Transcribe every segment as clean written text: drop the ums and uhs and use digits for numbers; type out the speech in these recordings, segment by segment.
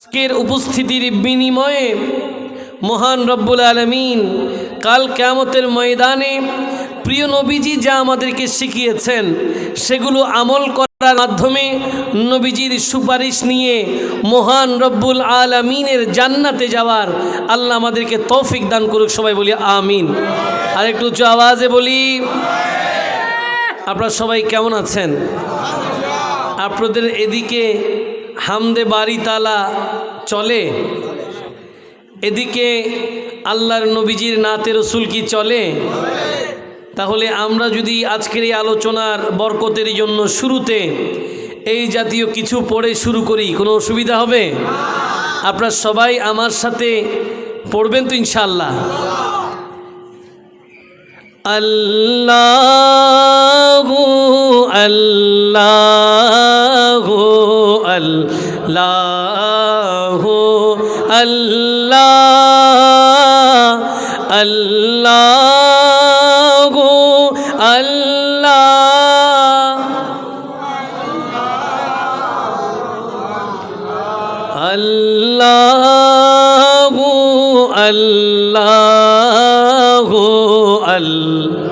আজকের উপস্থিতির বিনিময়ে মহান রব্বুল আলামিন কাল কিয়ামতের ময়দানে প্রিয় নবীজি যা আমাদেরকে শিখিয়েছেন সেগুলো আমল করার মাধ্যমে নবীজির সুপারিশ নিয়ে মহান রব্বুল আলামিনের জান্নাতে যাওয়ার আল্লাহ আমাদেরকে তৌফিক দান করুক। সবাই বলি আমিন। আর একটু উচ্চ আওয়াজে বলি। আপনারা সবাই কেমন আছেন? আপনাদের এদিকে হামদে বাড়ি তালা চলে? এদিকে আল্লাহর নবীজির নাতে রসুল কি চলে? তাহলে আমরা যদি আজকের এই আলোচনার বরকতের জন্য শুরুতে এই জাতীয় কিছু পড়ে শুরু করি, কোনো অসুবিধা হবে? আপনারা সবাই আমার সাথে পড়বেন তো ইনশাআল্লাহ? আল্লাহু আল্লাহু আল্লাহু আল্লাহ আল্লাহু আল্লাহ আল্লাহু আল্লাহু আল্লাহ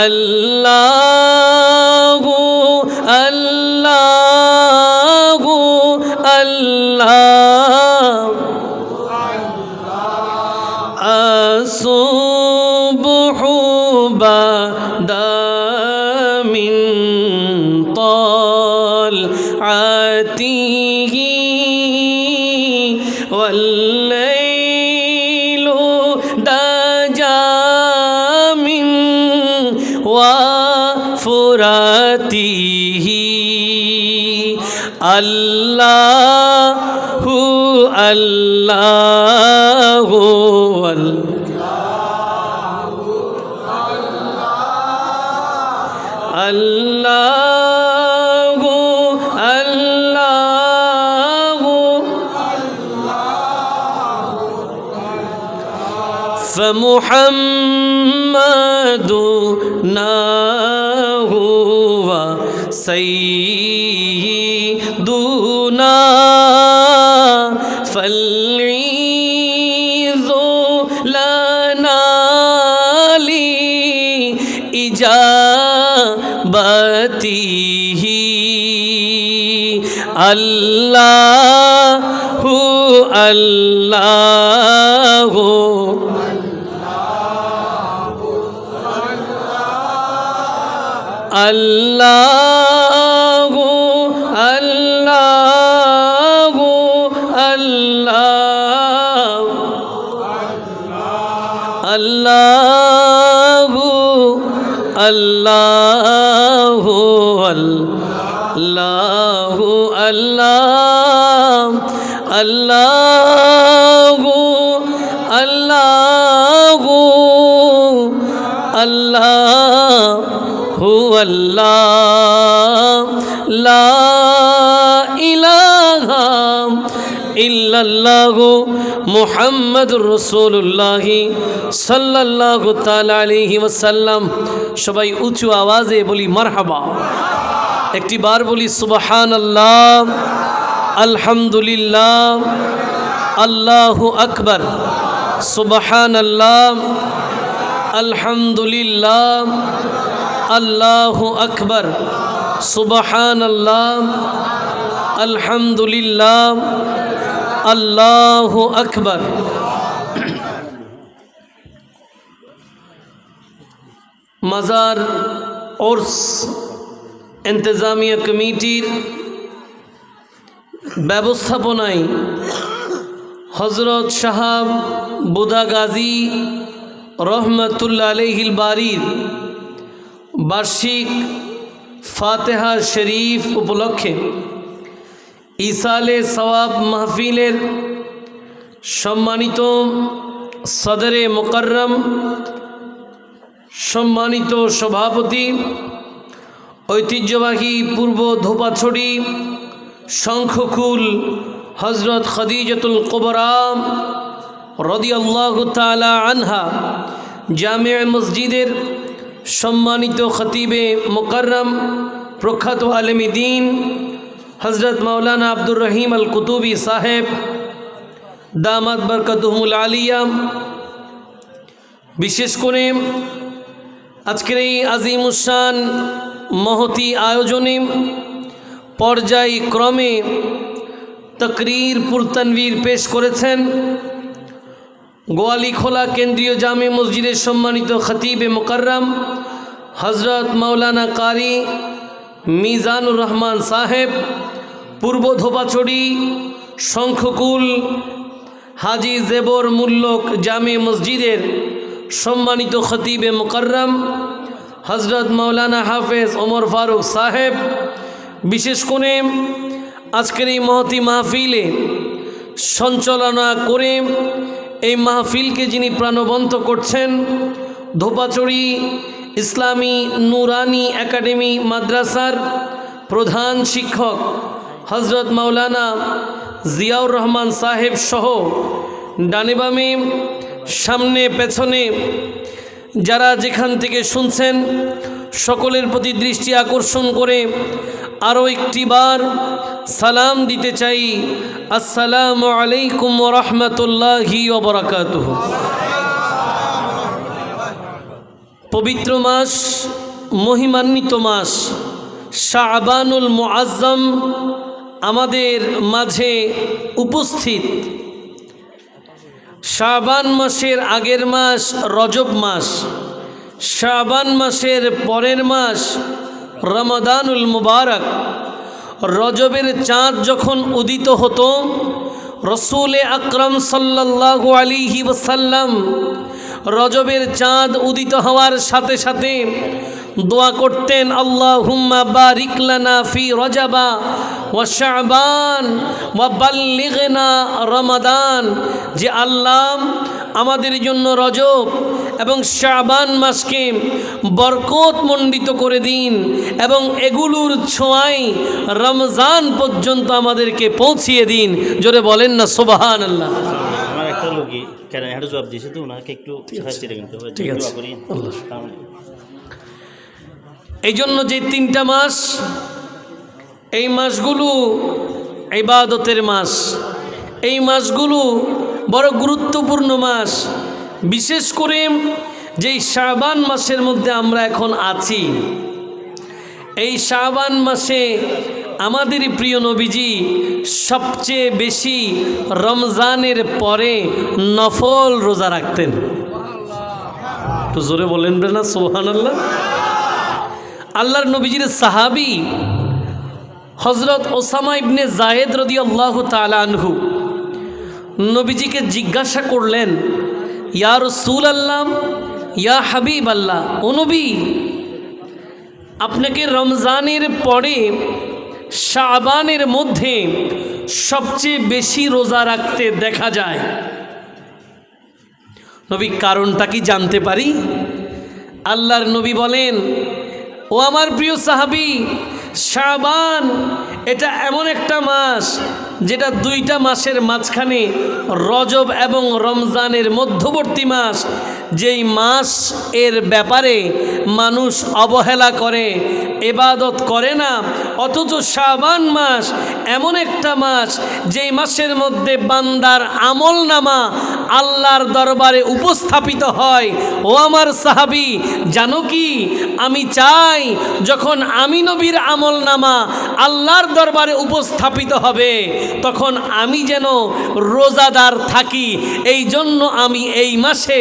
আল্লাহু আল্লাহু আল্লাহ আসুবহু বাদা মিন طلعته والليل دجى من وفراته الله الله الله الله فمحمدنا هو سيدنا فالعيذ لنا لإجابته الله الله الله الله الله الله الله الله الله الله الله الله هو الله لا إله إلا الله محمد رسول الله صلى الله تعالى عليه وسلم সবাই উঁচু আওয়াজে বলি মারহাবা। একটি বার বলি সুবহানাল্লাহ আলহামদুলিল্লাহ আল্লাহু আকবার সুবহানাল্লাহ আলহামদুলিল্লাহ আল্লাহু আকবার সুবহানাল্লাহ আলহামদুলিল্লাহ আল্লাহু আকবার। মাজার ওরস ইন্তেজামিয়া কমিটির ব্যবস্থাপনায় হযরত সাহাব বুদা গাজী রহমাতুল্লাহ আলাইহিল বাড়ির বার্ষিক ফাতেহা শরীফ উপলক্ষে ইসালে সওয়াব মাহফিলের সম্মানিত সদরে মুকররম, সম্মানিত সভাপতি, ঐতিহ্যবাহী পূর্ব ধোপাছড়ি শঙ্খকুল হজরত খদিজাতুল কুবরা রাদিয়াল্লাহু তাআলা আনহা জামিয়া মসজিদের সম্মানিত খতিবে মুকররম প্রখ্যাত আলেমী দ্বীন হজরত মাওলানা আব্দুর রহিম আল কুতুবী সাহেব দামাত বরকতুহুমুল আলিয়া, বিশেষ করে আজকের এই আজিমুশান মহতি আয়োজনে পর্যায়ক্রমে তকরীর পুরতানভীর পেশ করেছেন গোয়ালিখোলা কেন্দ্রীয় জামে মসজিদের সম্মানিত খতিবে মুকররম হজরত মাওলানা কারি মিজানুর রহমান সাহেব, পূর্ব ধোপাছড়ি শঙ্খকুল হাজি জেবর মুল্লক জামে মসজিদের সম্মানিত খতিবে মুকররম হজরত মাওলানা হাফেজ ওমর ফারুক সাহেব, বিশেষ করে আজকের এই মহতি মাহফিলে সঞ্চালনা করে এই মাহফিলকে যিনি প্রাণবন্ত করছেন ধোপাছড়ি ইসলামী নুরানি একাডেমি মাদ্রাসার প্রধান শিক্ষক হজরত মাওলানা জিয়াউর রহমান সাহেব সহ ডানে বামে সামনে পেছনে যারা যেখান থেকে শুনছেন সকলের প্রতি দৃষ্টি আকর্ষণ করে আরও একটিবার সালাম দিতে চাই। আসসালামু আলাইকুম ওয়া রাহমাতুল্লাহি ওয়া বারাকাতুহু। পবিত্র মাস, মহিমান্বিত মাস শাবানুল মুআজ্জম আমাদের মাঝে উপস্থিত। শাবান মাসের আগের মাস রজব মাস, শাবান মাসের পরের মাস রমাদানুল মুবারক। রজবের চাঁদ যখন উদিত হতো রসুল আকরম সাল্লাল্লাহু আলাইহি ওয়াসাল্লাম রজবের চাঁদ উদিত হওয়ার সাথে সাথে দোয়া করতেন, আল্লাহুম্মা বারিক লানা ফি রজবা ওয়া শাবান ওয়া বাল্লিগনা রমাদান, যে আল্লাহ আমাদের জন্য রজব এবং শাবান মাসকে বরকতমণ্ডিত করে দিন এবং এগুলোর ছোঁয়ায় রমজান পর্যন্ত আমাদেরকে পৌঁছিয়ে দিন। জোরে বলেন না সুবহানাল্লাহ। আমার একটা লোকই কেন একটা জবাব দিয়েছে তো ওনাকে একটু ঠিক আছে। এই জন্য যে 3টা মাস, এই মাসগুলো ইবাদতের মাস, এই মাসগুলো বড় গুরুত্বপূর্ণ মাস। বিশেষ করে যেই শাবান মাসের মধ্যে আমরা এখন আছি, এই শাবান মাসে আমাদের প্রিয় নবীজি সবচেয়ে বেশি রমজানের পরে নফল রোজা রাখতেন। তো জোরে বলেন না সুবহানাল্লাহ। আল্লাহর নবীজির সাহাবী হজরত ওসামা ইবনে জায়েদ রাদিয়াল্লাহু তাআলা আনহু নবীজিকে জিজ্ঞাসা করলেন, ইয়া রাসূলুল্লাহ, ইয়া হাবিব আল্লাহ, ও নবী, আপনাকে রমজানের পরে শাবানের মধ্যে সবচেয়ে বেশি রোজা রাখতে দেখা যায়, নবী কারণটা কি জানতে পারি? আল্লাহর নবী বলেন, ও আমার প্রিয় সাহাবী, শাবান এটা এমন একটা মাস যেটা 2টা মাসের মাঝখানে রজব এবং রমজানের মধ্যবর্তী মাস, যেই মাস এর ব্যাপারে মানুষ অবহেলা করে, ইবাদত করে না, অথচ শাবান মাস এমন একটা মাস যেই মাসের মধ্যে বান্দার আমলনামা আল্লাহর দরবারে উপস্থাপিত হয়। ও আমার সাহাবী, জানো কি, আমি চাই যখন আমি নবীর আমলনামা আল্লাহর দরবারে উপস্থাপিত হবে তখন আমি যেন রোজাদার থাকি, এই জন্য আমি এই মাসে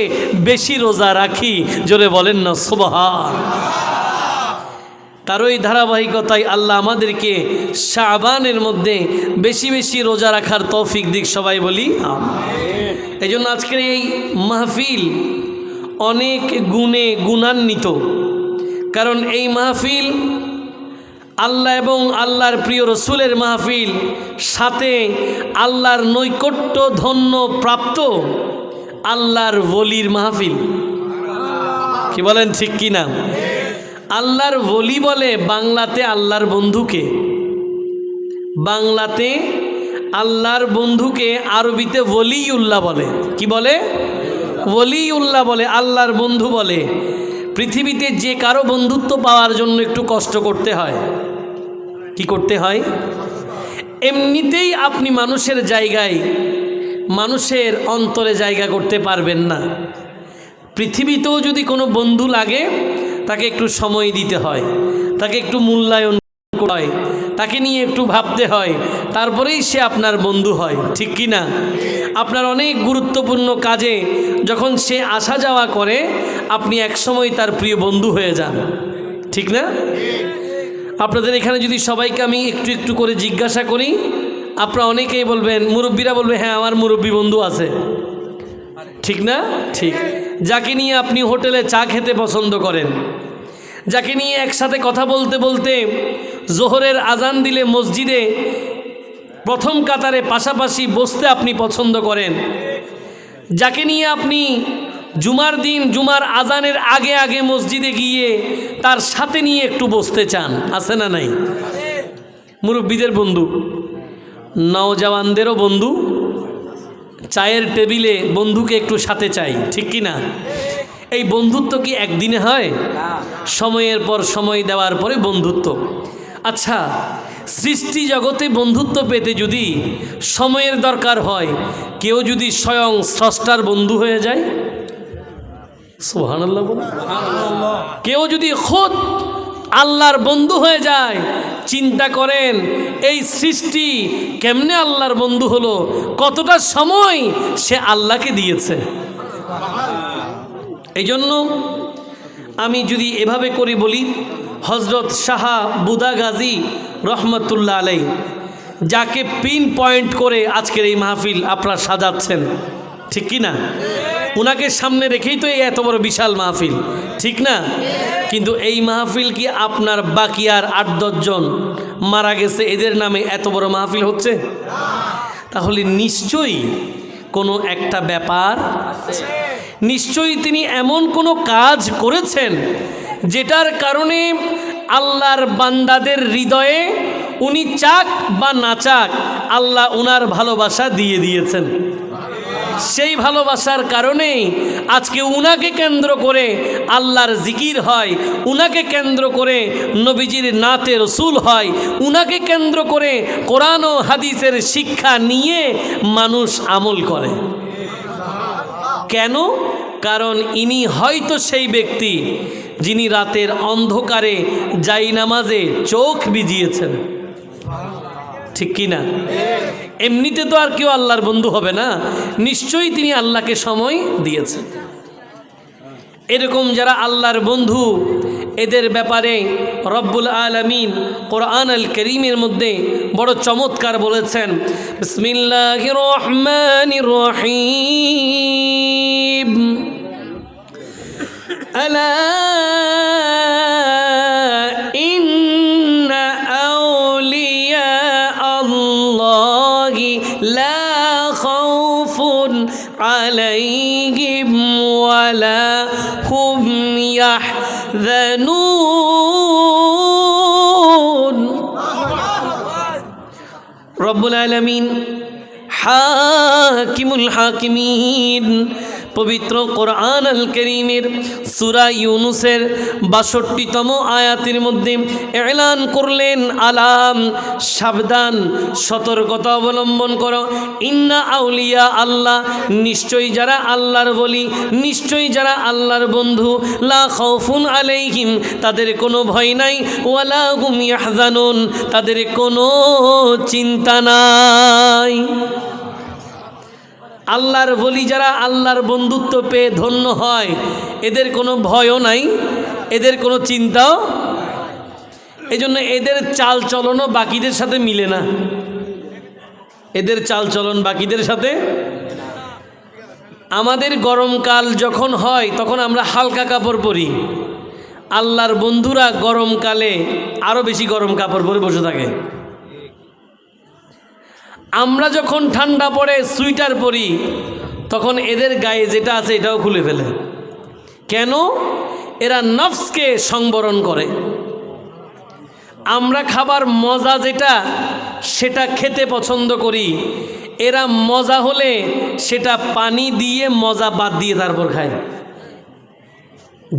বেশি রোজা রাখি। জোরে বলেন না সুবহান। তার ওই ধারাবাহিকতায় আল্লাহ আমাদেরকে শাবানের মধ্যে বেশি বেশি রোজা রাখার তৌফিক দিক, সবাই বলি আমিন। এই জন্য আজকের এই মাহফিল অনেক গুণে গুণান্বিত, কারণ এই মাহফিল আল্লাহ এবং আল্লাহর প্রিয় রসুলের মাহফিল, সাথে আল্লাহর নৈকট্য ধন্য প্রাপ্ত আল্লাহর ওলির মাহফিল। কি বলেন, ঠিক কি না? আল্লাহর ওলি বলে বাংলাতে আল্লাহর বন্ধুকে, বাংলাতে আল্লাহর বন্ধুকে আরবিতে ওলিউল্লাহ বলে। কি বলে? ওলিউল্লাহ বলে, আল্লাহর বন্ধু বলে। পৃথিবীতে যে কারো বন্ধুত্ব পাওয়ার জন্য একটু কষ্ট করতে হয়। কি করতে হয়? এমনিতেই আপনি মানুষের জায়গায়, মানুষের অন্তরে জায়গা করতে পারবেন না। পৃথিবীতেও যদি কোনো বন্ধু লাগে, তাকে একটু সময় দিতে হয়, তাকে একটু মূল্যায়ন করতে হয়, তাকে নিয়ে একটু ভাবতে হয়, তারপরেই সে আপনার বন্ধু হয়। ঠিক কি না? আপনার অনেক গুরুত্বপূর্ণ কাজে যখন সে আসা যাওয়া করে, আপনি একসময় তার প্রিয় বন্ধু হয়ে যান। ঠিক না? আপনাদের এখানে যদি সবাইকে আমি একটু একটু করে জিজ্ঞাসা করি, আপনারা অনেকেই বলবেন, মুরব্বীরা বলবে হ্যাঁ আমার মুরব্বী বন্ধু আছে। ঠিক না? ঠিক। যাকে নিয়ে আপনি হোটেলে চা খেতে পছন্দ করেন, যাকে নিয়ে একসাথে কথা বলতে বলতে জোহরের আজান দিলে মসজিদে প্রথম কাতারে পাশাপাশি বসতে আপনি পছন্দ করেন, যাকে নিয়ে আপনি জুমার দিন জুমার আজানের আগে আগে মসজিদে গিয়ে তার সাথে নিয়ে একটু বসতে চান, আছে না নাই? মুরব্বীদের বন্ধু, নওজওয়ানদেরও বন্ধু, চায়ের টেবিলে বন্ধুকে একটু সাথে চাই। ঠিক কি না? এই বন্ধুত্ব কি একদিনে হয়? সময়ের পর সময় দেওয়ার পরে বন্ধুত্ব। আচ্ছা, সৃষ্টি জগতে বন্ধুত্ব পেতে যদি সময়ের দরকার হয়, কেউ যদি স্বয়ং স্রষ্টার বন্ধু হয়ে যায়, সুবহানাল্লাহ বলুন, কেউ যদি খোদ আল্লাহর বন্ধু হয়ে যায়, চিন্তা করেন এই সৃষ্টি কেমনে আল্লাহর বন্ধু হলো, কতটা সময় সে আল্লাহকে দিয়েছে। এই জন্য আমি যদি এভাবে করে বলি, হজরত শাহ বুদা গাজী রহমতুল্লাহ আলাই, যাকে পিন পয়েন্ট করে আজকের এই মাহফিল আপনারা সাজাচ্ছেন, ঠিক কি না? উনাকে সামনে রেখেই তো এই এত বড় বিশাল মাহফিল, ঠিক না? কিন্তু এই মাহফিল কি আপনার বাকি আর 8-10 জন মারা গেছে এদের নামে এত বড় মাহফিল হচ্ছে? তাহলে নিশ্চয়ই কোনো একটা ব্যাপার, নিশ্চয়ই তিনি এমন কোনো কাজ করেছেন যেটার কারণে আল্লাহর বান্দাদের হৃদয়ে উনি চাক বা না চাক আল্লাহ উনার ভালোবাসা দিয়ে দিয়েছেন। সেই ভালোবাসার কারণেই আজকে উনাকে কেন্দ্র করে আল্লাহর জিকির হয়, উনাকে কেন্দ্র করে নবীজির নাতে রসুল হয়, উনাকে কেন্দ্র করে কোরআন ও হাদিসের শিক্ষা নিয়ে মানুষ আমল করে। কেন? কারণ ইনি হয়তো সেই ব্যক্তি যিনি রাতের অন্ধকারে জায়নামাজে চোখ ভিজিয়েছেন। ঠিক কি না? এমনিতে তো আর কেউ আল্লাহর বন্ধু হবে না, নিশ্চয়ই তিনি আল্লাহকে সময় দিয়েছেন। এরকম যারা আল্লাহর বন্ধু, এদের ব্যাপারে রব্বুল আলামিন কোরআন আল কারীমের মধ্যে বড় চমৎকার বলেছেন, বিসমিল্লাহির রহমানির রহিম, আলা ইন্না আউলিয়া আল্লাহি লা খাউফুন আলাইহিম ওয়ালা হুম ইয়াহজানুন। রব্বুল আলামিন হাকিমুল হাকিমিন পবিত্র কোরআন আল কারীমের সূরা ইউনুসের ৬২তম আয়াতের মধ্যে এলান করলেন, আলাম, সাবধান, সতর্কতা অবলম্বন করো, ইন্না আউলিয়া আল্লাহ, নিশ্চয়ই যারা আল্লাহর বলি, নিশ্চয়ই যারা আল্লাহর বন্ধু, লা খাউফুন আলাইহিম, তাদের কোনো ভয় নাই, ওয়ালা হুম ইয়াহজানুন, তাদের কোনো চিন্তা নাই। আল্লাহর বলি যারা আল্লাহর বন্ধুত্ব পেয়ে ধন্য হয়, এদের কোনো ভয়ও নাই, এদের কোনো চিন্তাও। এই জন্য এদের চাল চলনও বাকিদের সাথে মিলে না, এদের চাল চলন বাকিদের সাথে। আমাদের গরমকাল যখন হয় তখন আমরা হালকা কাপড় পরি, আল্লাহর বন্ধুরা গরমকালে আরও বেশি গরম কাপড় পরে বসে থাকে। আমরা যখন ঠান্ডা পড়ে সুইটার পরি, তখন এদের গায়ে যেটা আছে এটাও খুলে ফেলে। কেন? এরা নফসকে সংবরণ করে। আমরা খাবার মজা যেটা, সেটা খেতে পছন্দ করি, এরা মজা হলে সেটা পানি দিয়ে মজা বাদ দিয়ে তারপর খায়।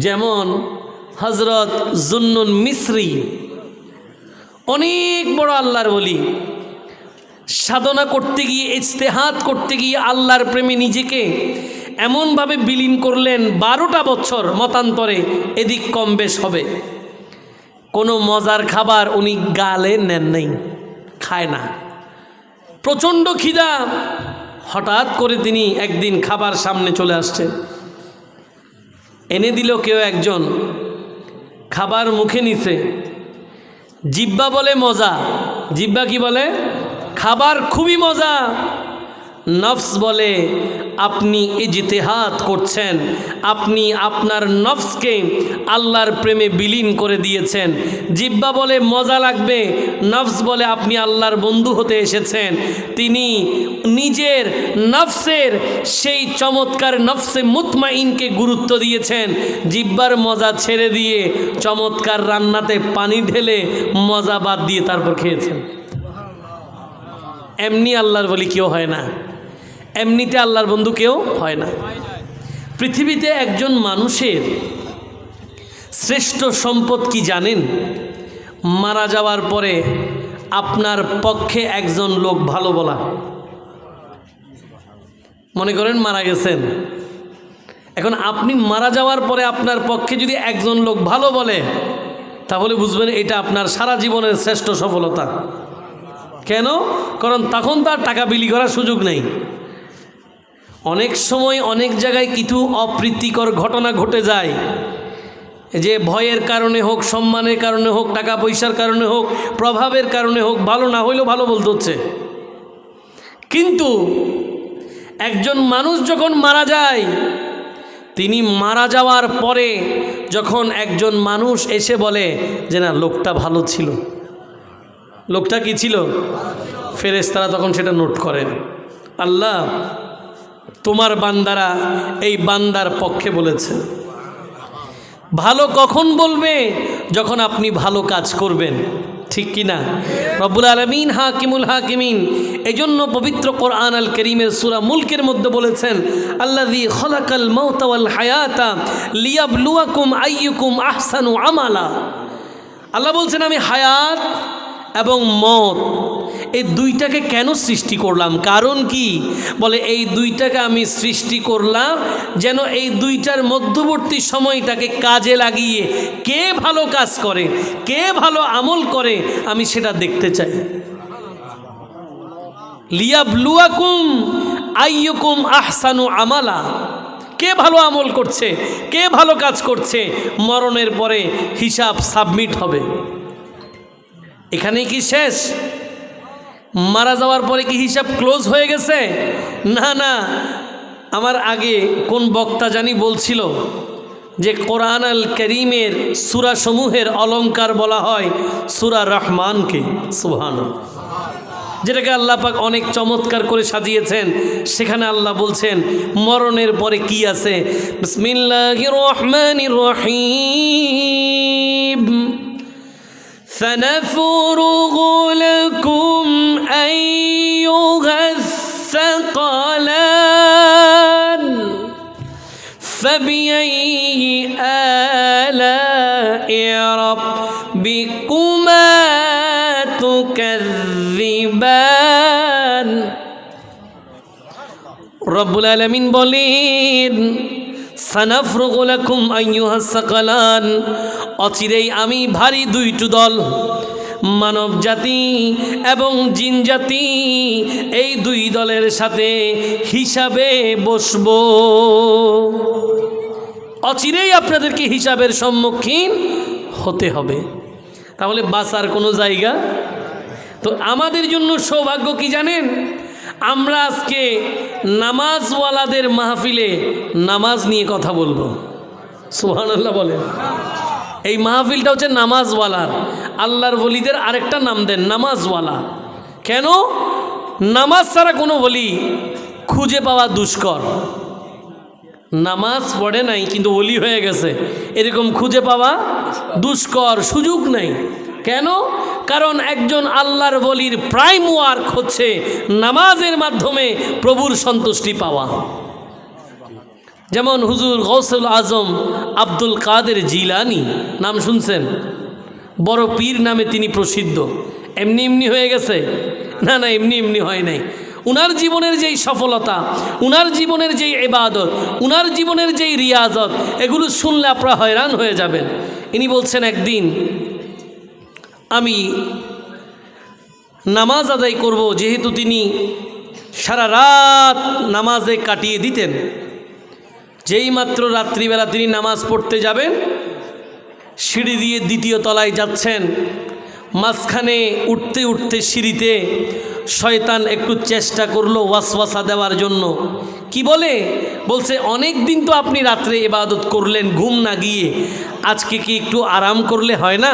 যেমন হজরত জুন্নুন মিসরি, অনেক বড় আল্লাহর ওলি, সাধনা করতে গিয়ে, ইজতেহাদ করতে গিয়ে আল্লাহর প্রেমে নিজেকে এমনভাবে বিলীন করলেন 12টা বছর মতান্তরে, এদিক কম বেশ হবে। কোনো মজার খাবার উনি গালে নেন নাই, খায় না, প্রচণ্ড খিদা। হঠাৎ করে তিনি একদিন খাবার সামনে চলে আসছে, এনে দিল কেউ একজন, খাবার মুখে নিছে, জিব্বা বলে মজা, জিব্বা কি বলে? খাবার খুবই মজা। নফস বলে আপনি ইজতিহাদ করছেন, আপনি আপনার নফসকে আল্লাহর প্রেমে বিলীন করে দিয়েছেন। জিব্বা বলে মজা লাগবে, নফস বলে আপনি আল্লাহর বন্ধু হতে এসেছেন। তিনি নিজের নফসের সেই চমৎকার নফসে মুতমাইনকে গুরুত্ব দিয়েছেন, জিব্বার মজা ছেড়ে দিয়ে চমৎকার রান্নাতে পানি ঢেলে মজা বাদ দিয়ে তারপর খেয়েছেন। এমনি আল্লাহর বলি কেউ হয় না, এমনিতে আল্লাহর বন্ধু কেউ হয় না। পৃথিবীতে একজন মানুষের শ্রেষ্ঠ সম্পদ কি জানেন? মারা যাওয়ার পরে আপনার পক্ষে একজন লোক ভালো বলা। মনে করেন মারা গেছেন, এখন আপনি মারা যাওয়ার পরে আপনার পক্ষে যদি একজন লোক ভালো বলে, তাহলে বুঝবেন এটা আপনার সারা জীবনের শ্রেষ্ঠ সফলতা। কেন? কারণ তখন তার টাকা বিলি করার সুযোগ নেই। অনেক সময় অনেক জায়গায় কিছু অপ্রীতিকর ঘটনা ঘটে যায়, যে ভয়ের কারণে হোক, সম্মানের কারণে হোক, টাকা পয়সার কারণে হোক, প্রভাবের কারণে হোক, ভালো না হইলেও ভালো বলতে হচ্ছে। কিন্তু একজন মানুষ যখন মারা যায়, তিনি মারা যাওয়ার পরে যখন একজন মানুষ এসে বলে যে না লোকটা ভালো ছিল, লোকটা কি ছিল, ফেরেশতারা তখন সেটা নোট করেন। আল্লাহ তোমার বান্দারা এই বান্দার পক্ষে বলেছে। ভালো কখন বলবে? যখন আপনি ভালো কাজ করবেন, ঠিক কি না? রব্বুল আলামিন হাকিমুল হাকিমিন, এজন্য পবিত্র কোরআন আল কারীমের সূরা মুলকের মধ্যে বলেছেন, আল্লাযী খালাকাল মাউতা ওয়াল হায়াতা লিয়াবলুয়াকুম আইয়ুকুম আহসানু আমালা। আল্লাহ বলছেন আমি হায়াত এবং মত এই দুইটাকে কেন সৃষ্টি করলাম? কারণ কি? বলে এই দুইটাকে আমি সৃষ্টি করলাম যেন এই দুইটার মধ্যবর্তী সময়টাকে কাজে লাগিয়ে কে ভালো কাজ করে, কে ভালো আমল করে, আমি সেটা দেখতে চাই। লিয়াবলুয়াকুম আইয়ুকুম আহসানু আমালা, কে ভালো আমল করছে, কে ভালো কাজ করছে, মরণের পরে হিসাব সাবমিট হবে। এখানেই কি শেষ? মারা যাওয়ার পরে কি হিসাব ক্লোজ হয়ে গেছে? না না, আমার আগে কোন বক্তা জানি বলছিল যে কোরআন আল কারীমের সূরা সমূহের অলংকার বলা হয় সূরা রহমানকে। সুবহানাল্লাহ, যেটাকে আল্লাহ পাক অনেক চমৎকার করে সাজিয়েছেন। সেখানে আল্লাহ বলছেন মরণের পরে কি আছে। বিসমিল্লাহির রহমানির রহিম, سنفرغ لكم أيها الثقلان فبأي آلاء ربكما تكذبان। رب العالمين বলেন সানাফরুগু লাকুম আইয়ুহাস সাকালান, অচিরেই আমি ভারী দুইটি দল, মানব জাতি এবং জিন জাতি, এই দুই দলের সাথে হিসাবে বসব। অচিরেই আপনাদেরকে হিসাবের সম্মুখীন হতে হবে। তাহলে বাঁচার কোনো জায়গা তো আমাদের জন্য সৌভাগ্য কি জানেন? আমরা আজকে নামাজওয়ালাদের মাহফিলে নামাজ নিয়ে কথা বলবো। সুবহানাল্লাহ বলেন। এই মাহফিলটা হচ্ছে নামাজওয়ালার। আল্লাহর ওলিদের আরেকটা নাম দেন নামাজওয়ালা। কেন? নামাজ ছাড়া কোনো ওলি খুঁজে পাওয়া দুষ্কর। নামাজ পড়ে নাই কিন্তু ওলি হয়ে গেছে, এরকম খুঁজে পাওয়া দুষ্কর, সুযোগ নাই। কেন? কারণ একজন আল্লাহর ওলির প্রাইম ওয়ার্ক হচ্ছে নামাজের মাধ্যমে প্রভুর সন্তুষ্টি পাওয়া। যেমন হুজুর গৌসুল আজম আব্দুল কাদের জিলানি, নাম শুনছেন? বড় পীর নামে তিনি প্রসিদ্ধ। এমনি এমনি হয়ে গেছে? না না, এমনি এমনি হয় নাই। উনার জীবনের যেই সফলতা, উনার জীবনের যেই ইবাদত, উনার জীবনের যেই রিয়াজত, এগুলো শুনলে আপনারা হয়রান হয়ে যাবেন। ইনি বলছেন, একদিন আমি নামাজ আদায় করব, যেহেতু তিনি সারা রাত নামাজে কাটিয়ে দিতেন। যেই মাত্র রাত্রিবেলা তিনি নামাজ পড়তে যাবেন, সিঁড়ি দিয়ে দ্বিতীয় তলায় যাচ্ছেন, মাঝখানে উঠতে উঠতে সিঁড়িতে শয়তান একটু চেষ্টা করলো ওয়াসওয়াসা দেওয়ার জন্য। কি বলছে অনেক দিন তো আপনি রাত্রে ইবাদত করলেন ঘুম না গিয়ে, আজকে কি একটু আরাম করলে হয় না?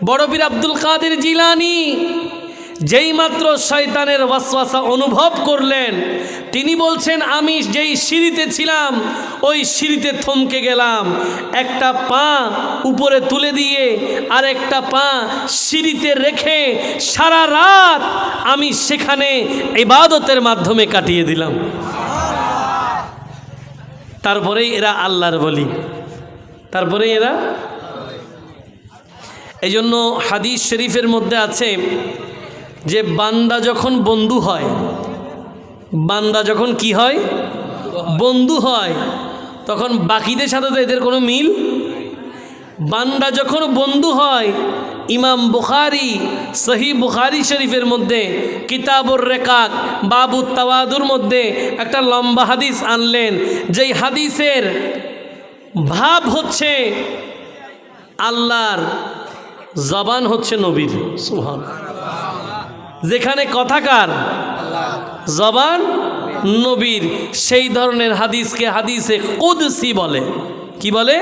বড় পীর আব্দুল কাদের জিলানী যেই মাত্র শয়তানের ওয়াসওয়াসা অনুভব করলেন, তিনি বলছেন, আমি যেই সিঁড়িতে ছিলাম ওই সিঁড়িতে থমকে গেলাম, একটা পা উপরে তুলে দিয়ে আর একটা পা সিঁড়িতে রেখে সারা রাত আমি সেখানে ইবাদতের মাধ্যমে কাটিয়ে দিলাম। তারপরেই এরা আল্লাহর বলি, তারপরে এরা। এই জন্য হাদিস শরীফের মধ্যে আছে যে বান্দা যখন বন্ধু হয়, বান্দা যখন কি হয়? বন্ধু হয়, তখন বাকিদের সাথে তো এদের কোনো মিল। বান্দা যখন বন্ধু হয়, ইমাম বুখারী সহিহ বুখারী শরীফের মধ্যে কিতাবুর রেকাক বাবুত তাওয়াদুর মধ্যে একটা লম্বা হাদিস আনলেন, যেই হাদিসের ভাব হচ্ছে আল্লাহর, জবান হচ্ছে নবীর। সুবহানাল্লাহ। যেখানে কথাকার, জবান নবীর, সেই ধরনের হাদিসকে হাদিসে কুদসি বলে। কি বলে?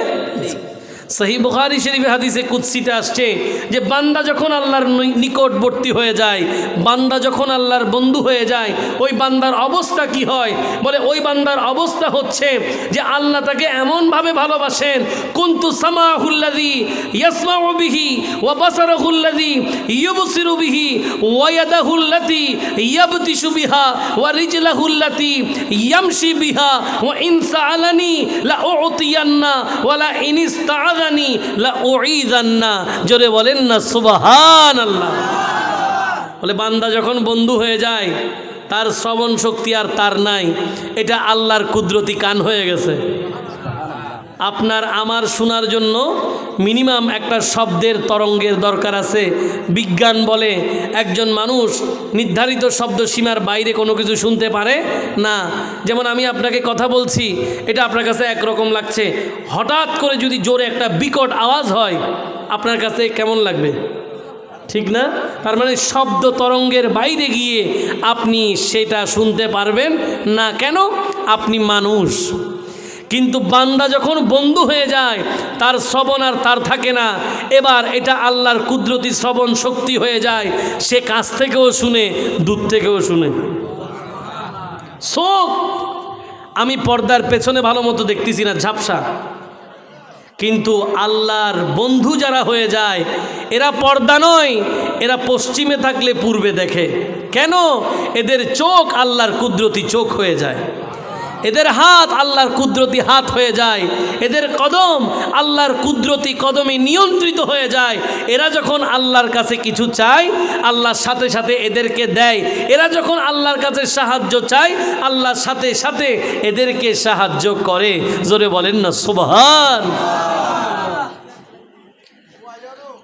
সহিহ বুখারী শরীফে হাদিসে কুদসিতে আসছে যে বান্দা যখন আল্লাহর নিকটবর্তী হয়ে যায়, বান্দা যখন আল্লাহর বন্ধু হয়ে যায়, ওই বান্দার অবস্থা কি হয়? বলে ওই বান্দার অবস্থা হচ্ছে যে আল্লাহ তাকে এমনভাবে ভালোবাসেন, কুনতু সামাহুল্লাযী ইয়াসমাউ বিহি ওয়া বাসারুহুল্লাযী ইউবসিরু বিহি ওয়া ইয়াদাহুল্লাতী ইয়াবতিশু বিহা ওয়া রিজলাহুল্লাতী ইয়ামশি বিহা ওয়া ইন সাআলানি লা উ'তিয়ান্না ওয়া লা ইন ইস্তাআযানি লা উঈযান্না। জোরে বলেন না সুবহানাল্লাহ। বলে বান্দা যখন বন্ধু হয়ে যায়, তার শ্রবণ শক্তি আর তার নাই, এটা আল্লাহর কুদরতি কান হয়ে গেছে। আপনার আমার শোনার জন্য মিনিমাম একটা শব্দের তরঙ্গের দরকার আছে। বিজ্ঞান বলে একজন মানুষ নির্ধারিত শব্দ সীমার বাইরে কোনো কিছু শুনতে পারে না। যেমন আমি আপনাকে কথা বলছি, এটা আপনার কাছে একরকম লাগছে, হঠাৎ করে যদি জোরে একটা বিকট আওয়াজ হয়, আপনার কাছে কেমন লাগবে? ঠিক না? তার মানে শব্দ তরঙ্গের বাইরে গিয়ে আপনি সেটা শুনতে পারবেন না। কেন? আপনি মানুষ। কিন্তু বান্দা যখন বন্ধু হয়ে যায়, তার শ্রবণ আর তার থাকে না, এবার এটা আল্লাহর কুদরতি শ্রবণ শক্তি হয়ে যায়। সে কাছ থেকেও শুনে, দূর থেকেও শুনে। চোখ আমি পর্দার পেছনে ভালো মতো দেখতেছি না, ঝাপসা, কিন্তু আল্লাহর বন্ধু যারা হয়ে যায়, এরা পর্দা নয়, এরা পশ্চিমে থাকলে পূর্বে দেখে। কেন? এদের চোখ আল্লাহর কুদরতি চোখ হয়ে যায়, এদের হাত আল্লাহর কুদরতি হাত হয়ে যায়, এদের কদম আল্লাহর কুদরতি কদমে নিয়ন্ত্রিত হয়ে যায়। এরা যখন আল্লাহর কাছে কিছু চায়, আল্লাহর সাথে সাথে এদেরকে দেয়। এরা যখন আল্লাহর কাছে সাহায্য চায়, আল্লাহর সাথে সাথে এদেরকে সাহায্য করে। জোরে বলেন না সুবহান।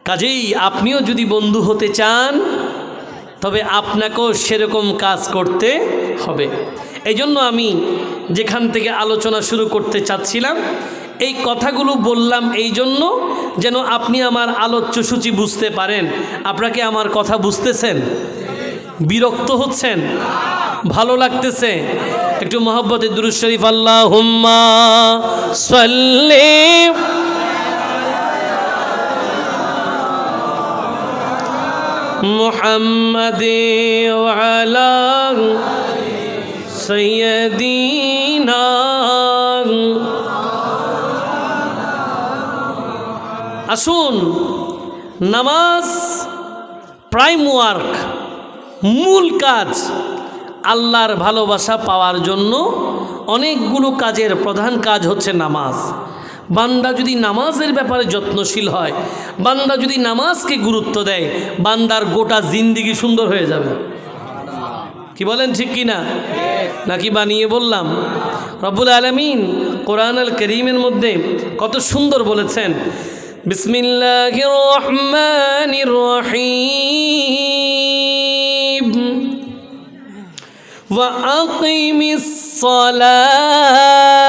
কাজেই আপনিও যদি বন্ধু হতে চান, তবে আপনাকেও সেরকম কাজ করতে হবে। এই জন্য আমি যেখান থেকে আলোচনা শুরু করতে চাচ্ছিলাম, এই কথাগুলো বললাম এই জন্য যেন আপনি আমার আলোচ্য সূচি বুঝতে পারেন। আপনাকে আমার কথা বুঝতেছেন? বিরক্ত হচ্ছেন? ভালো লাগতেছে? একটু মহব্বতে দুরূদ শরীফ আল্লাহুম্মা সাল্লি মুহাম্মাদি ওয়া আলা সাইয়্যিদিনা। আসুন, নামাজ প্রাইম ওয়ার্ক, মূল কাজ, আল্লাহর ভালোবাসা পাওয়ার জন্য অনেকগুলো কাজের প্রধান কাজ হচ্ছে নামাজ। বান্দা যদি নামাজের ব্যাপারে যত্নশীল হয়, বান্দা যদি নামাজকে গুরুত্ব দেয়, বান্দার গোটা জিন্দিগি সুন্দর হয়ে যাবে। কি বলেন, ঠিক কি না? নাকি বানিয়ে বললাম? রব্বুল আলামিন কোরআন আল কারীমের মধ্যে কত সুন্দর বলেছেন, বিসমিল্লাহির রহমানির রহিম, ওয়া আকিমিস সালাহ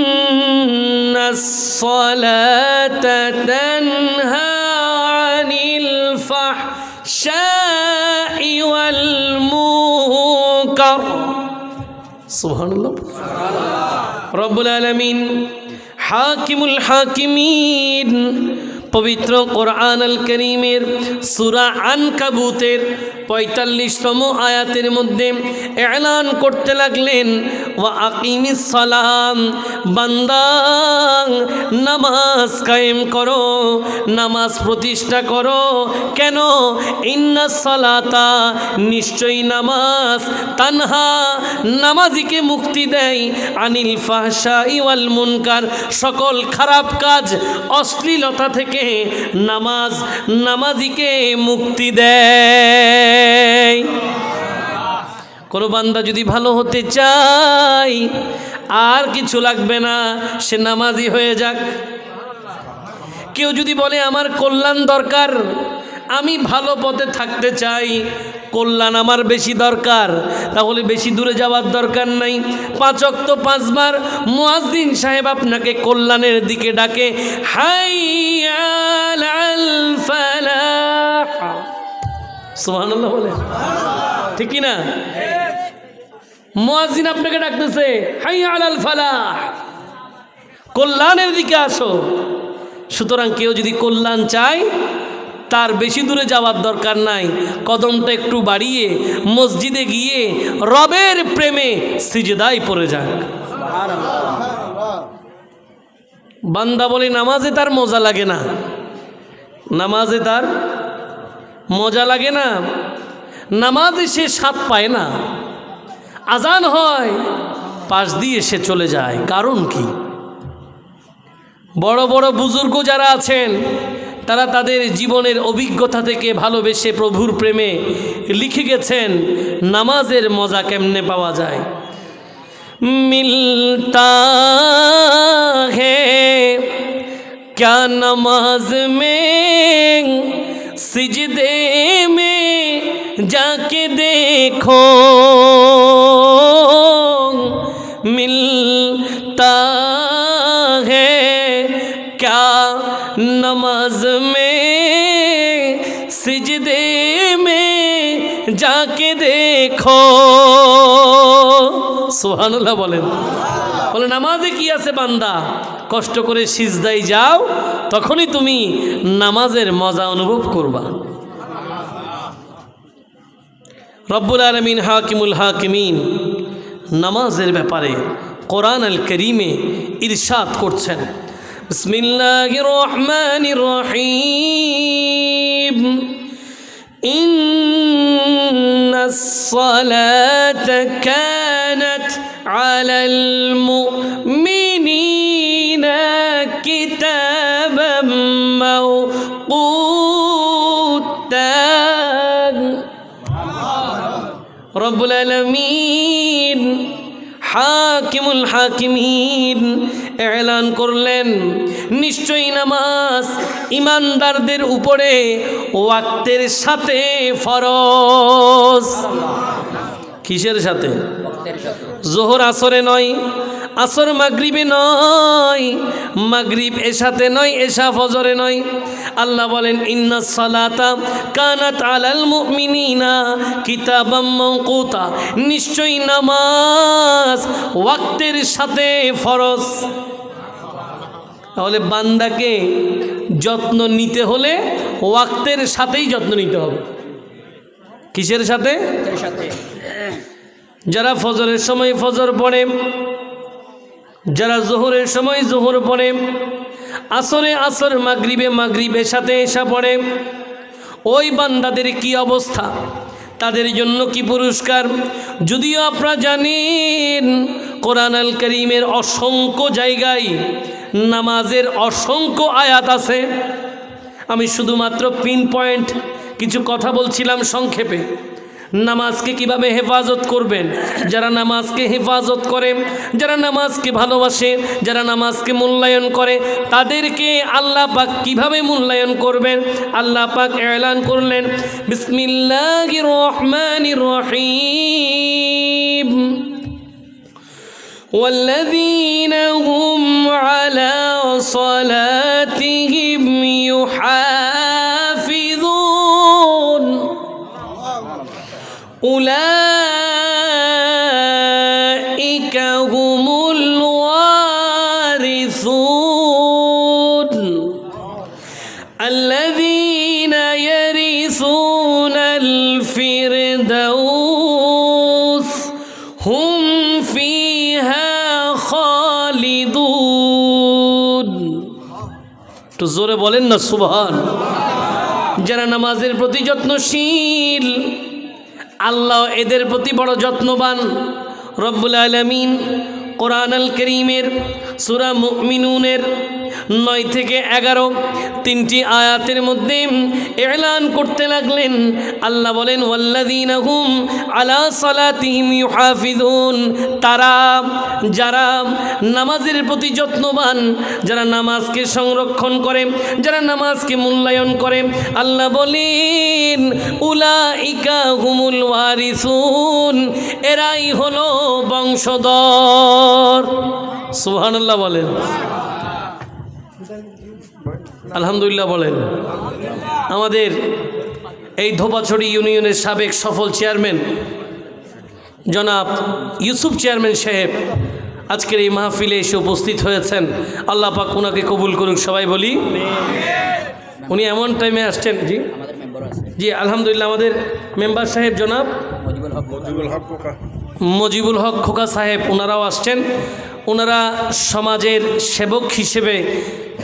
ইন্নাস সালাতা তানহা আনিল ফাহশাই ওয়াল মুনকার। সুবহানাল্লাহ। রব্বুল আলামিন হাকিমুল হাকিমিন পবিত্র কোরআন আল কারীমের সূরা আনকাবুতের ৪৫তম আয়াতের মধ্যে এলান করতে লাগলেন, ওয়া আকিমিস সালাম, বান্দা নামাজ কায়েম করো, নামাজ প্রতিষ্ঠা করো। কেন? ইন্নাস সালাতা, নিশ্চয়ই নামাজ, তানহা, নামাজিকে মুক্তি দেয়, আনিল ফাহশাই ওয়াল মুনকার, সকল খারাপ কাজ অশ্লীলতা থেকে নামাজ নামাজিকে মুক্তি দেয়। কোনো বান্দা যদি ভালো হতে চায় আর কিছু লাগবে না, সে নামাজি হয়ে যাক। কেউ যদি বলে আমার কল্যাণ দরকার, আমি ভালো পথে থাকতে চাই, কল্যাণ আমার বেশি দরকার, তাহলে বেশি দূরে যাওয়ার দরকার নাই। 5 ওয়াক্ত 5 বার মুয়াজ্জিন সাহেব আপনাকে কল্যাণের দিকে ডাকে, হাইয়া আলাল ফালাহ। সুবহানাল্লাহ বলে, ঠিক কি না? মুয়াজ্জিন আপনাকে ডাকতেছে, হাইয়া আলাল ফালাহ, কল্যাণের দিকে আসো। সুতরাং কেউ যদি কল্যাণ চায়, তার বেশি দূরে যাওয়ার দরকার নাই, কদমটা একটু বাড়িয়ে মসজিদে গিয়ে রবের প্রেমে সিজদায় পড়ে যাক। বান্দা বলে নামাজে তার মজা লাগে না, নামাজে তার মজা লাগে না, নামাজে সে স্বাদ পায় না। আজান হয়, পাশ দিয়ে সে চলে যায়। কারণ কি? বড় বড় বুজুর্গ যারা আছেন, তারা তাদের জীবনের অভিজ্ঞতা থেকে ভালোবেসে প্রভুর প্রেমে লিখে গেছেন নামাজের মজা কেমনে পাওয়া যায়। মিলতা হে ক্যা নমাজ মে সিজদে মে जाके देखो, मिलता है क्या नमाज में सिजदे में जाके देखो। সুবহানাল্লাহ বলেন। বলে নামাজে কি আছে বান্দা, কষ্ট করে সিজদায় যাও, তখনই তুমি নামাজের মজা অনুভব করবা। রব্বুল আলামিন হাকিমুল হাকিমিন নামাজের ব্যাপারে কোরআন আল কারীমে ইরশাদ করছেন, বিসমিল্লাহির রহমানির রহিম, ইন্নাস সালাতা কানাত আলাল মুমিনিনা কিতাবাম মাওকুতা। রব্বুল আলামিন হাকিমুল হাকিমিন এলান করলেন, নিশ্চয়ই নামাজ ইমানদারদের উপরে ওয়াক্তের সাথে ফরজ। কিসের সাথে? জোহর আসরে নয়, আসর মাগরিবে নয়, মাগরিব এশাতে নয়, এশা ফজরে নয়। আল্লাহ বলেন ইন্নাস সালাতা কানাত আলাল মুমিনিনা কিতাবাম মাওকুতা, নিশ্চয়ই নামাজ ওয়াক্তের সাথে ফরজ। তাহলে বান্দাকে যত্ন নিতে হলে ওয়াক্তের সাথেই যত্ন নিতে হবে। কিসের সাথে? যারা ফজরের সময় ফজর পড়ে, যারা জোহরের সময় জোহর পড়ে, আসরে আসর, মাগরিবে মাগরিবের সাথে এশা পড়ে, ওই বান্দাদের কি অবস্থা? তাদের জন্য কি পুরস্কার। যদিও আপনারা জানেন কোরআন আল কারীমের অসংখ্য জায়গায় নামাজের অসংখ্য আয়াত আছে। আমি শুধুমাত্র পিন পয়েন্ট কিছু কথা বলছিলাম সংক্ষেপে। নামাজকে কিভাবে হেফাজত করবেন, যারা নামাজকে হেফাজত করে, যারা নামাজকে ভালোবাসে, যারা নামাজকে মূল্যায়ন করে, তাদেরকে আল্লাহ পাক কিভাবে মূল্যায়ন করবেন আল্লাহ পাক এলান করলেন, বিসমিল্লাহির রহমানির রহিম, والذين هم على صلاتهم يحافظون أولئك هم الوارثون الذين يرثون الفردوس هم فيها খালিদুন। তো জোরে বলেন না সুবহান। যারা নামাজের প্রতি যত্নশীল আল্লাহ এদের প্রতি বড় যত্নবান। রব্বুল আলামিন কোরআন আল কারীমের সূরা মুমিনুনের 9 থেকে 11 তিনটি আয়াতের মধ্যে এলান করতে লাগলেন। আল্লাহ বলেন, ওয়াল্লাযীনা হুম আলা সালাতিহিম ইউহাফিজুন, তারা যারা নামাজের প্রতি যত্নবান, যারা নামাজকে সংরক্ষণ করে, যারা নামাজকে মূল্যায়ন করে, আল্লাহ বলেন উলাইকা হুমুল ওয়ারিসুন, এরাই হলো বংশধর। সুবহানাল্লাহ বলেন, আলহামদুলিল্লাহ বলেন। আমাদের এই ধোপাছড়ি ইউনিয়নের সাবেক সফল চেয়ারম্যান জনাব ইউসুফ চেয়ারম্যান সাহেব আজকের এই মাহফিলে এসে উপস্থিত হয়েছেন। আল্লাহ পাক ওনাকে কবুল করুক, সবাই বলি। উনি এমন টাইমে আসছেন। জি জি আলহামদুলিল্লাহ। আমাদের মেম্বার সাহেব জনাব মজিবুল হক খোকা সাহেব, ওনারাও আসছেন। ওনারা সমাজের সেবক হিসেবে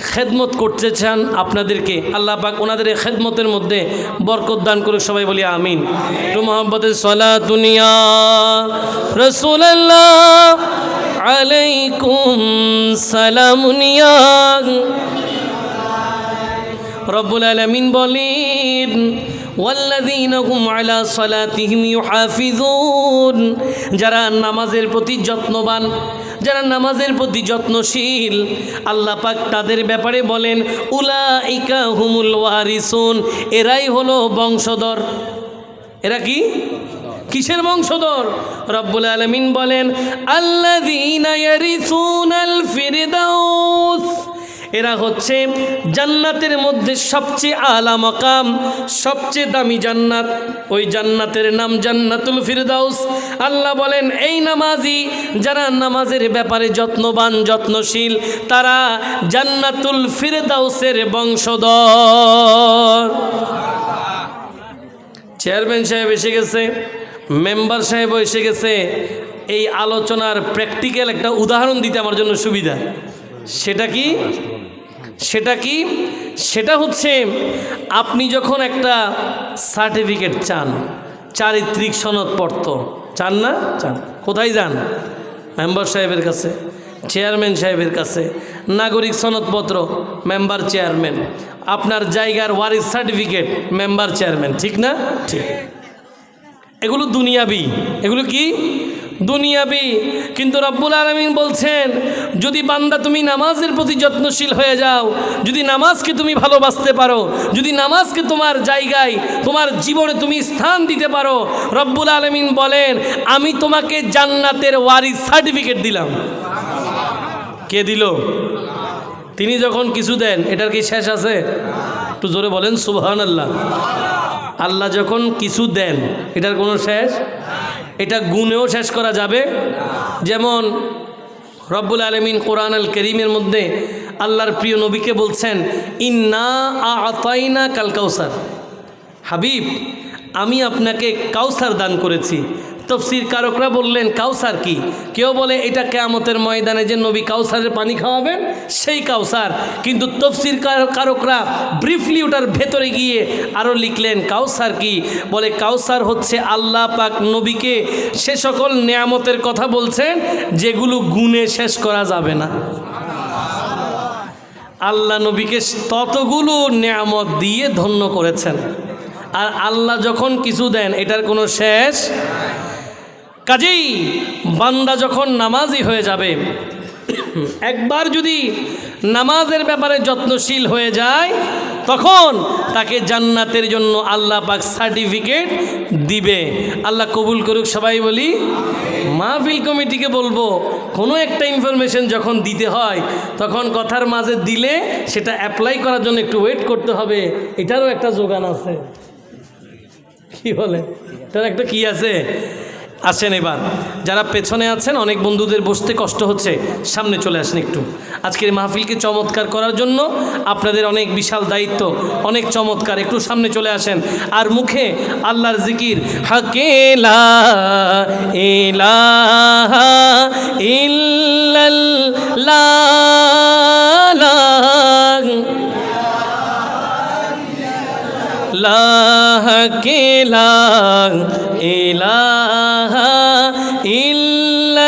খেদমত করতে চান আপনাদেরকে। আল্লাহ পাক ওনাদের এই খেদমতের মধ্যে বরকত দান করে, সবাই বলি আমিন। তো মোহাম্মতের সালাতুন ইয়া রাসূলুল্লাহ আলাইকুম সালামুন ইয়া। রব্বুল আলামিন বলেন, ওয়াল্লাযীনা হুম আলা সালাতিহিম ইউহাফিজুন, যারা নামাজের প্রতি যত্নবান, যারা নামাজের প্রতি যত্নশীল, আল্লাহ পাক তাদের ব্যাপারে বলেন উলাইকা হুমুল ওয়ারিসুন, এরাই হলো বংশধর। এরা কি কিসের বংশধর? রব্বুল আলামিন বলেন আল্লাযীনা ইয়ারিসুনাল ফিরদাউস, এরা হচ্ছে জান্নাতের মধ্যে সবচেয়ে আলা মাকাম, সবচেয়ে দামি জান্নাত। ওই জান্নাতের নাম জান্নাতুল ফিরদাউস। আল্লাহ বলেন এই নামাজি যারা নামাজের ব্যাপারে যত্নবান যত্নশীল, তারা জান্নাতুল ফিরদাউসের বংশধর। চেয়ারম্যান সাহেব এসে গেছে, মেম্বার সাহেবও এসে গেছে। এই আলোচনার প্র্যাকটিক্যাল একটা উদাহরণ দিতে আমার জন্য সুবিধা। সেটা কি? সেটা হচ্ছে আপনি যখন একটা সার্টিফিকেট চান, চারিত্রিক সনদপত্র চান না? চান। কোথায় যান? মেম্বার সাহেবের কাছে, চেয়ারম্যান সাহেবের কাছে। নাগরিক সনদপত্র মেম্বার চেয়ারম্যান, আপনার জায়গার ওয়ারিস সার্টিফিকেট মেম্বার চেয়ারম্যান, ঠিক না? ঠিক। এগুলো দুনিয়াবি, এগুলো কি দুনিয়াবি। কিন্তু রব্বুল আলামিন বলছেন যদি বান্দা তুমি নামাজের প্রতি যত্নশীল হয়ে যাও, যদি নামাজকে তুমি ভালোবাসতে পারো, যদি নামাজকে তোমার জায়গায় তোমার জীবনে তুমি স্থান দিতে পারো, রব্বুল আলামিন বলেন আমি তোমাকে জান্নাতের ওয়ারিস সার্টিফিকেট দিলাম। কে দিল? তিনি যখন কিছু দেন এটার কি শেষ আছে? একটু জোরে বলেন সুবহানাল্লাহ। আল্লাহ যখন কিছু দেন এটার কোনো শেষ, এটা গুণেও শেষ করা যাবে। যেমন রব্বুল আলামিন কোরআন আল কারীমের মধ্যে আল্লাহর প্রিয় নবীকে বলছেন ইন্না আতাইনা কাল কাউসার, হাবিব আমি আপনাকে কাউসার দান করেছি। তফসির কারকরা বললেন কাউসার কি, কেউ বলে এটা কিয়ামতের ময়দানে যে নবী কাউসারের পানি খাওয়াবেন সেই কাউসার, কিন্তু তফসির কারকরা ব্রিফলি ওটার ভেতরে গিয়ে আরও লিখলেন কাউসার কি, বলে কাউসার হচ্ছে আল্লাহ পাক নবীকে সে সকল নেয়ামতের কথা বলছেন যেগুলো গুণে শেষ করা যাবে না। আল্লাহ নবীকে ততগুলো নেয়ামত দিয়ে ধন্য করেছেন, আর আল্লাহ যখন কিছু দেন এটার কোনো শেষ। কাজেই বান্দা যখন নামাজি হয়ে যাবে, একবার যদি নামাজের ব্যাপারে যত্নশীল হয়ে যায়, তখন তাকে জান্নাতের জন্য আল্লাহ পাক সার্টিফিকেট দিবে। আল্লাহ কবুল করুক। সবাই বলি মাহফিল কমিটিকে বলবো, কোনো একটা ইনফরমেশন যখন দিতে হয় তখন কথার মাঝে দিলে সেটা অ্যাপ্লাই করার জন্য একটু ওয়েট করতে হবে, এটারও একটা যোগান আছে। কি বলে, এটার একটা কি আছে? আসেন এবার যারা পেছনে আছেন, অনেক বন্ধুদের বসতে কষ্ট হচ্ছে, সামনে চলে আসেন একটু। আজকের মাহফিলকে চমৎকার করার জন্য আপনাদের অনেক বিশাল দায়িত্ব, অনেক চমৎকার, একটু সামনে চলে আসেন। আর মুখে আল্লাহর জিকির, হাকেলা ইলাহা ইল্লাল্লাহ লা হাকেলা ইলাহা ইল্লাল্লাহ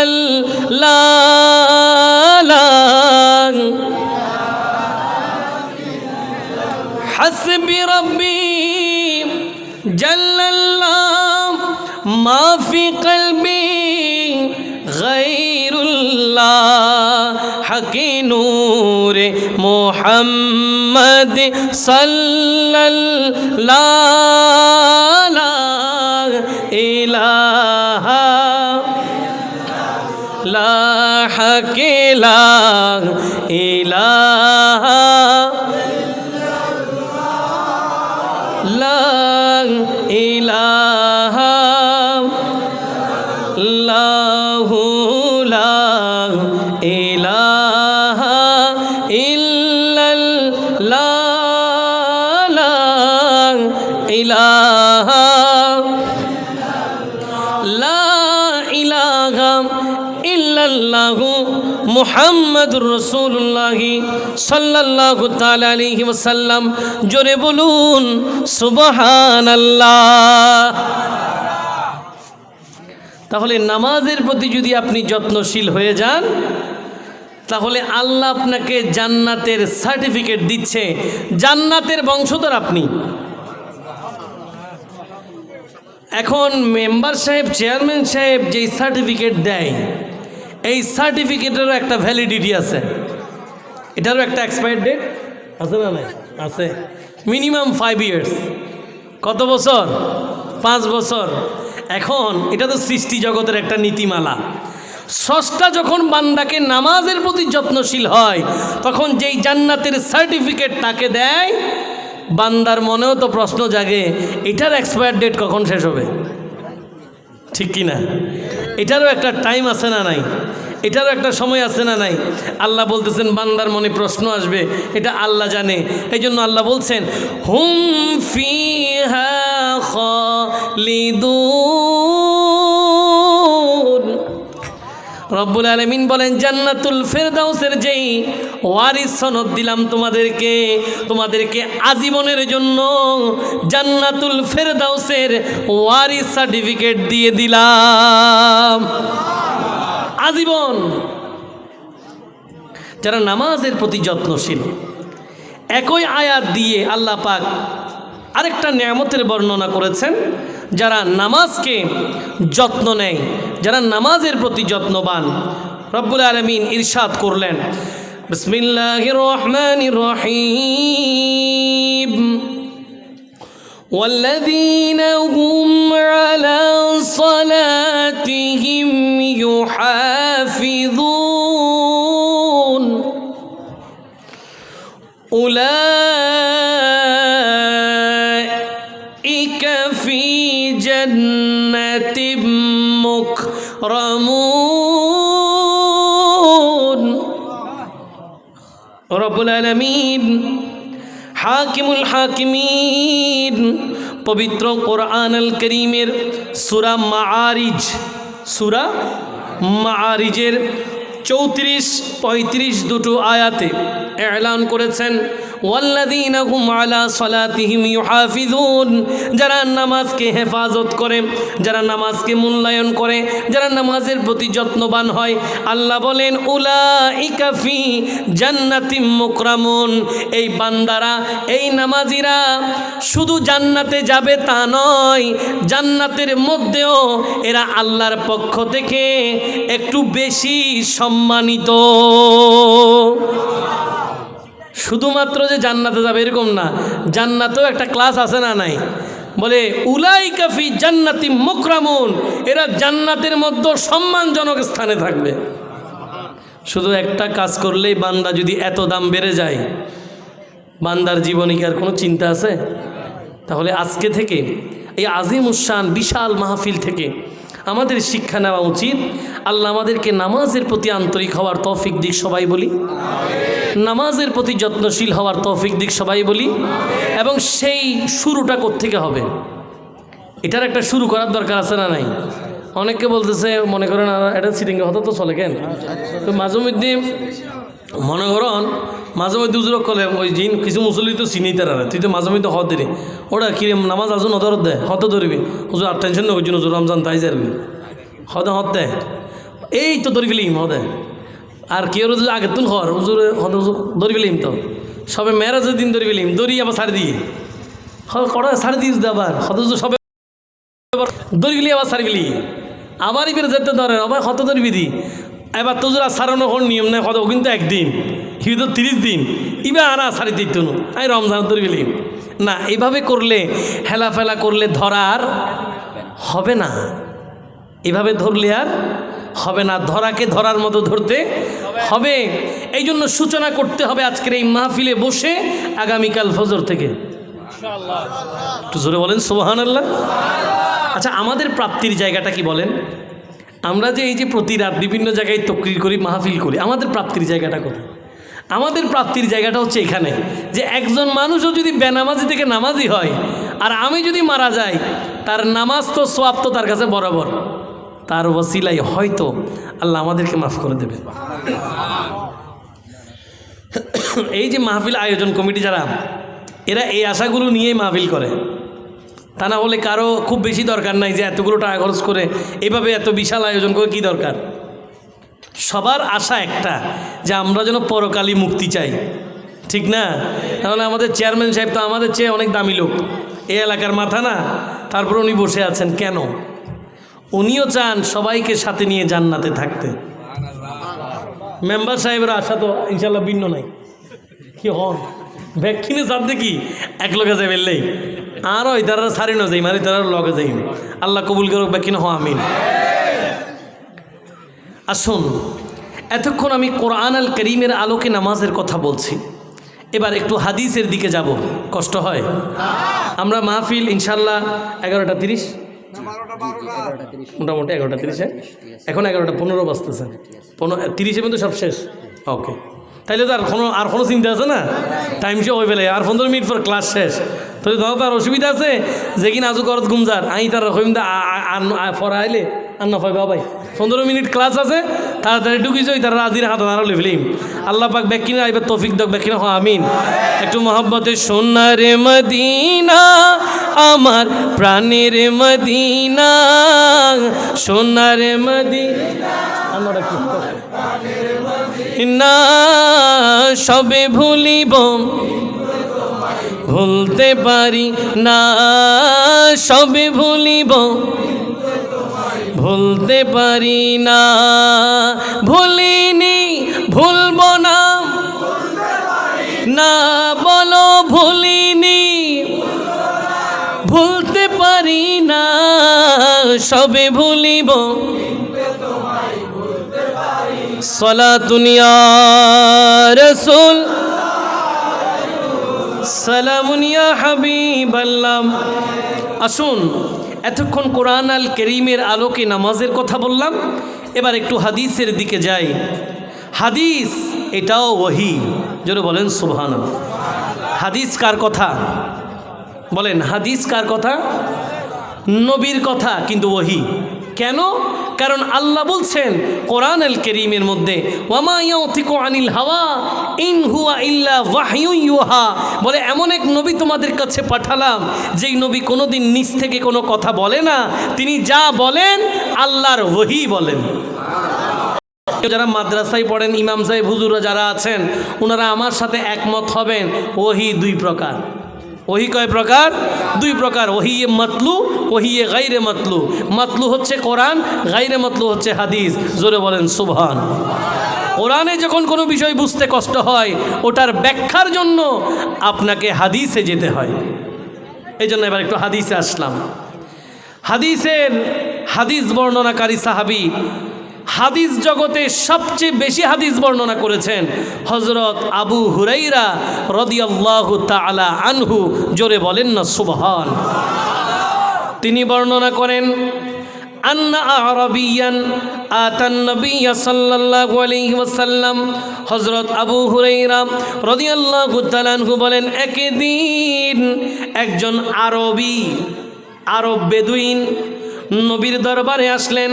হাসবি রব্বি জাল্লাল্লাহ মা ফি কলবি গায়রুল্লাহ হাকি নূরে মুহাম্মদ সাল্লাল্লাহ ইলাহা লা হাকিলা ইলাহা লা ইলাহা লাহু লা ইলাহা ইল্লাল্লাহ লা ইলাহা লা ইলাহা ইল্লাল্লাহু মুহাম্মাদুর রাসূলুল্লাহ সাল্লাল্লাহু তাআলা আলাইহি ওয়াসাল্লাম। জোরে বলুন সুবহানাল্লাহ। তাহলে নামাজের প্রতি যদি আপনি যত্নশীল হয়ে যান, তাহলে আল্লাহ আপনাকে জান্নাতের সার্টিফিকেট দিচ্ছে, জান্নাতের বংশধর আপনি। এখন মেম্বার সাহেব, চেয়ারম্যান সাহেব যেই সার্টিফিকেট দেয়, এই সার্টিফিকেটেরও একটা ভ্যালিডিটি আছে, এটারও একটা এক্সপায়ার ডেট আছে না? নাই, আছে। Minimum 5 years. কত বছর? 5 বছর। এখন এটা তো সৃষ্টি জগতের একটা নীতিমালা। স্রষ্টা যখন বান্দাকে নামাজের প্রতি যত্নশীল হয়, তখন যেই জান্নাতের সার্টিফিকেট তাকে দেয়, বান্দার মনেও তো প্রশ্ন জাগে, এটার এক্সপায়ার ডেট কখন শেষ হবে? ঠিক কি না? এটারও একটা টাইম আছে না নাই? এটারও একটা সময় আছে না নাই? আল্লাহ বলতেছেন বান্দার মনে প্রশ্ন আসবে, এটা আল্লাহ জানে। এই জন্য আল্লাহ বলছেন হুম ফিহা খালিদুন। রব্বুল আলামিন বলেন জান্নাতুল ফেরদাউসের যেই ওয়ারিস সনদ দিলাম তোমাদেরকে আজীবনের জন্য জান্নাতুল ফেরদাউসের ওয়ারিস সার্টিফিকেট দিয়ে দিলাম, আজীবন। যারা নামাজের প্রতি যত্নশীল, একই আয়াত দিয়ে আল্লাহ পাক আরেকটা নিয়ামতের বর্ণনা করেছেন। যারা নামাজকে যত্ন নেয়, যারা নামাজের প্রতি যত্নবান, রব্বুল আলামিন ইরশাদ করলেন বিসমিল্লাহির রহমানির রহিম والذين هم على صلاتهم يحافظون أولئك في جنة مكرمون। رب العالمين হাকিমুল হাকিমিন পবিত্র কোরআন আল করিমের সূরা মাআরিজ, সূরা মাআরিজের 34-35 দুটো আয়াতে এলান করেছেন, ওয়াল্লাযীনা হুম আলা সালাতিহিম ইউহাফিজুন, যারা নামাজকে হেফাজত করে, যারা নামাজকে মূল্যায়ন করে, যারা নামাজের প্রতি যত্নবান হয়, আল্লাহ বলেন উলাইকা ফি জান্নাতিম মুকরামুন, এই বান্দারা, এই নামাজিরা শুধু জান্নাতে যাবে তা নয়, জান্নাতের মধ্যেও এরা আল্লাহর পক্ষ থেকে একটু বেশি সম্মানিত। শুধুমাত্র যে জান্নাতে যাবে এরকম না, জান্নাতেও একটা ক্লাস আছে না নাই? বলে উলাইকা ফি জান্নাতি মুকরামুন, এরা জান্নাতের মধ্যে সম্মানজনক স্থানে থাকবে। শুধু একটা কাজ করলেই বান্দা যদি এত দাম বেড়ে যায়, বান্দার জীবনে কি আর কোনো চিন্তা আছে? তাহলে আজকে থেকে এই আজিমুশান বিশাল মাহফিল থেকে আমাদের শিক্ষা নেওয়া উচিত। আল্লাহ আমাদেরকে নামাজের প্রতি আন্তরিক হওয়ার তৌফিক দিক, সবাই বলি নামাজের প্রতি যত্নশীল হওয়ার তৌফিক দিক, সবাই বলি। এবং সেই শুরুটা কোত্থেকে হবে, এটার একটা শুরু করার দরকার আছে না নাই? অনেকে বলতেছে, মনে করেন এটা সিটিংয়ে হতো তো চলে কেন, তো মাঝে মধ্যে মনে করেন মাঝে মধ্যে উজুরক করলে ওই জিন কিছু মুসল্লি তো চিনি তারা, তুই তো মাঝে মধ্যে হত দিলি, ওটা কিরে নামাজ আসুন হতরত দেয়, হত ধরবি হুজুর, আর টেনশন নেই, ওই জন্য হুজুর রমজান তাই যাবি হতে হত দেয়, এই তো ধরি ফেলিম হদে। আর কেউ যদি আগের তুন হর হুজুর হত ধরি ফেলিম, তো সবে মেরাজের দিন ধরি ফেলিম, ধরি আবার ছাড়ি দিয়ে কটা ছাড়ি দিস আবার হত সবে ধরি ফেলি, আবার ছাড়ি ফেলি, আবার এবার যেতে ধরে আবার হত ধরবি দি, এবার তোজোর আর সারানো কোন নিয়ম নেই, কত কিন্তু একদিন হি তো 30 দিন, এবার আর সারি দিত আমি রমজান ধরে ফেলি না। এইভাবে করলে, হেলাফেলা করলে ধরার হবে না, এভাবে ধরলে আর হবে না, ধরাকে ধরার মতো ধরতে হবে। এই জন্য সূচনা করতে হবে আজকের এই মাহফিলে বসে, আগামীকাল ফজর থেকে। একটু জোরে বলেন সুবহানাল্লাহ। আচ্ছা, আমাদের প্রাপ্তির জায়গাটা কি বলেন? আমরা যে এই যে প্রতি রাত বিভিন্ন জায়গায় তকরির করি, মাহফিল করি, আমাদের প্রাপ্তির জায়গাটা কোথায়? আমাদের প্রাপ্তির জায়গাটা হচ্ছে এখানে, যে একজন মানুষও যদি বেনামাজি থেকে নামাজি হয়, আর আমি যদি মারা যাই, তার নামাজ তো সওয়াব তো তার কাছে বরাবর, তার ওসিলায় হয়তো আল্লাহ আমাদেরকে মাফ করে দেবে। এই যে মাহফিল আয়োজন কমিটি যারা, এরা এই আশাগুলো নিয়েই মাহফিল করে, তা না হলে কারো খুব বেশি দরকার নাই যে এতগুলো টাকা খরচ করে এভাবে এত বিশাল আয়োজন করে কি দরকার। সবার আশা একটা, যে আমরা যেন পরকালই মুক্তি চাই, ঠিক না? তাহলে আমাদের চেয়ারম্যান সাহেব তো আমাদের চেয়ে অনেক দামি লোক, এই এলাকার মাথা না, তারপর উনি বসে আছেন কেন? উনিও চান সবাইকে সাথে নিয়ে জান্নাতে থাকতে। মেম্বার সাহেবের আশা তো ইনশাল্লাহ ভিন্ন নাই, কি হন ভ্যাকসিনে চাপ দেখি এক লোকে যাই বেললেই আর ওই তারা সারি না যাই, মারি তারা লগে যাই। আল্লাহ কবুল করুক ভ্যাকসিন হ আমিন। আসুন, এতক্ষণ আমি কোরআন আল করিমের আলোকে নামাজের কথা বলছি, এবার একটু হাদিসের দিকে যাব। কষ্ট হয়? আমরা মাহফিল ইনশাল্লাহ 11:30, মোটামুটি 11:30, এখন 11:15 বাজতেছে, 30 মধ্যে সব শেষ। ওকে, তাইলে তো আর কোনো চিন্তা আছে না, টাইম সে হয়ে ফেলে, আর 15 মিনিট পর ক্লাস শেষ। তাহলে ধরো তার অসুবিধা আছে যে কিনা আজও করত গুমজার আই তার ফরা আইলে আর না পাইবা ভাই 15 মিনিট ক্লাস আছে, তাড়াতাড়ি ঢুকি যাই, তারা রাজির হাত দাঁড়ালে ফেলিম। আল্লাহ পাক ব্যাকিনা আইবার তৌফিক দাও, ব্যাকিনা হয় আমিন। একটু মহব্বতে সোনার মদিনা, আমার প্রাণের মদিনা, সোনার মদিনা, আমরা কি না সবে ভুলিব, ভুলতে পারি না, সবে ভুলিব, ভুলতে পারি না, ভুলিনি ভুলব না, না বলো ভুলিনি ভুলতে পারি না, সবে ভুলিব। সালাতুন ইয়া রাসূল, সালামুন ইয়া হাবিবাল্লাহ। আসুন, এতক্ষণ কোরআন আল করিমের আলোকে নামাজের কথা বললাম, এবার একটু হাদিসের দিকে যাই। হাদিস এটাও ওহী, জোরে বলেন সুবহানাল্লাহ। হাদিস কার কথা? বলেন হাদিস কার কথা? নবীর কথা, কিন্তু ওহী। কেন? কারণ আল্লাহ বলছেন কোরআনুল কারীমের মধ্যে, ওয়ামা ইয়াতিকু আনিল হাওয়া ইন হুয়া ইল্লা ওয়াহয়ুন ইউহা, বলে এমন এক নবী তোমাদের কাছে পাঠালাম যেই নবী কোনোদিন নিজ থেকে কোনো কথা বলে না, তিনি যা বলেন আল্লাহর ওহী বলেন। যারা মাদ্রাসায় পড়েন, ইমাম সাহেব হুজুররা যারা আছেন, ওনারা আমার সাথে একমত হবেন, ওহী দুই প্রকার। ওহী কয় প্রকার? দুই প্রকার। ওহিয়ে মাতলু, ওহিয়ে গায়রে মাতলু। মাতলু হচ্ছে কোরআন, গায়রে মাতলু হচ্ছে হাদিস। জোরে বলেন সুবহান। কোরআনে যখন কোনো বিষয় বুঝতে কষ্ট হয়, ওটার ব্যাখ্যার জন্য আপনাকে হাদিসে যেতে হয়। এই জন্য এবার একটু হাদিসে আসলাম। হাদিস বর্ণনাকারী সাহাবী, হাদিস জগতে সবচেয়ে বেশি হাদিস বর্ণনা করেছেন হযরত আবু হুরাইরা রাদিয়াল্লাহু তাআলা আনহু। জোরে বলেন না সুবহান। তিনি বর্ণনা করেন, আন্না আরাবিয়ান আতান নবিয়্য সাল্লাল্লাহু আলাইহি ওয়াসাল্লাম। হযরত আবু হুরাইরা রাদিয়াল্লাহু তাআলা আনহু বলেন, একদিন একজন আরব বেদুইন নবীর দরবারে আসলেন।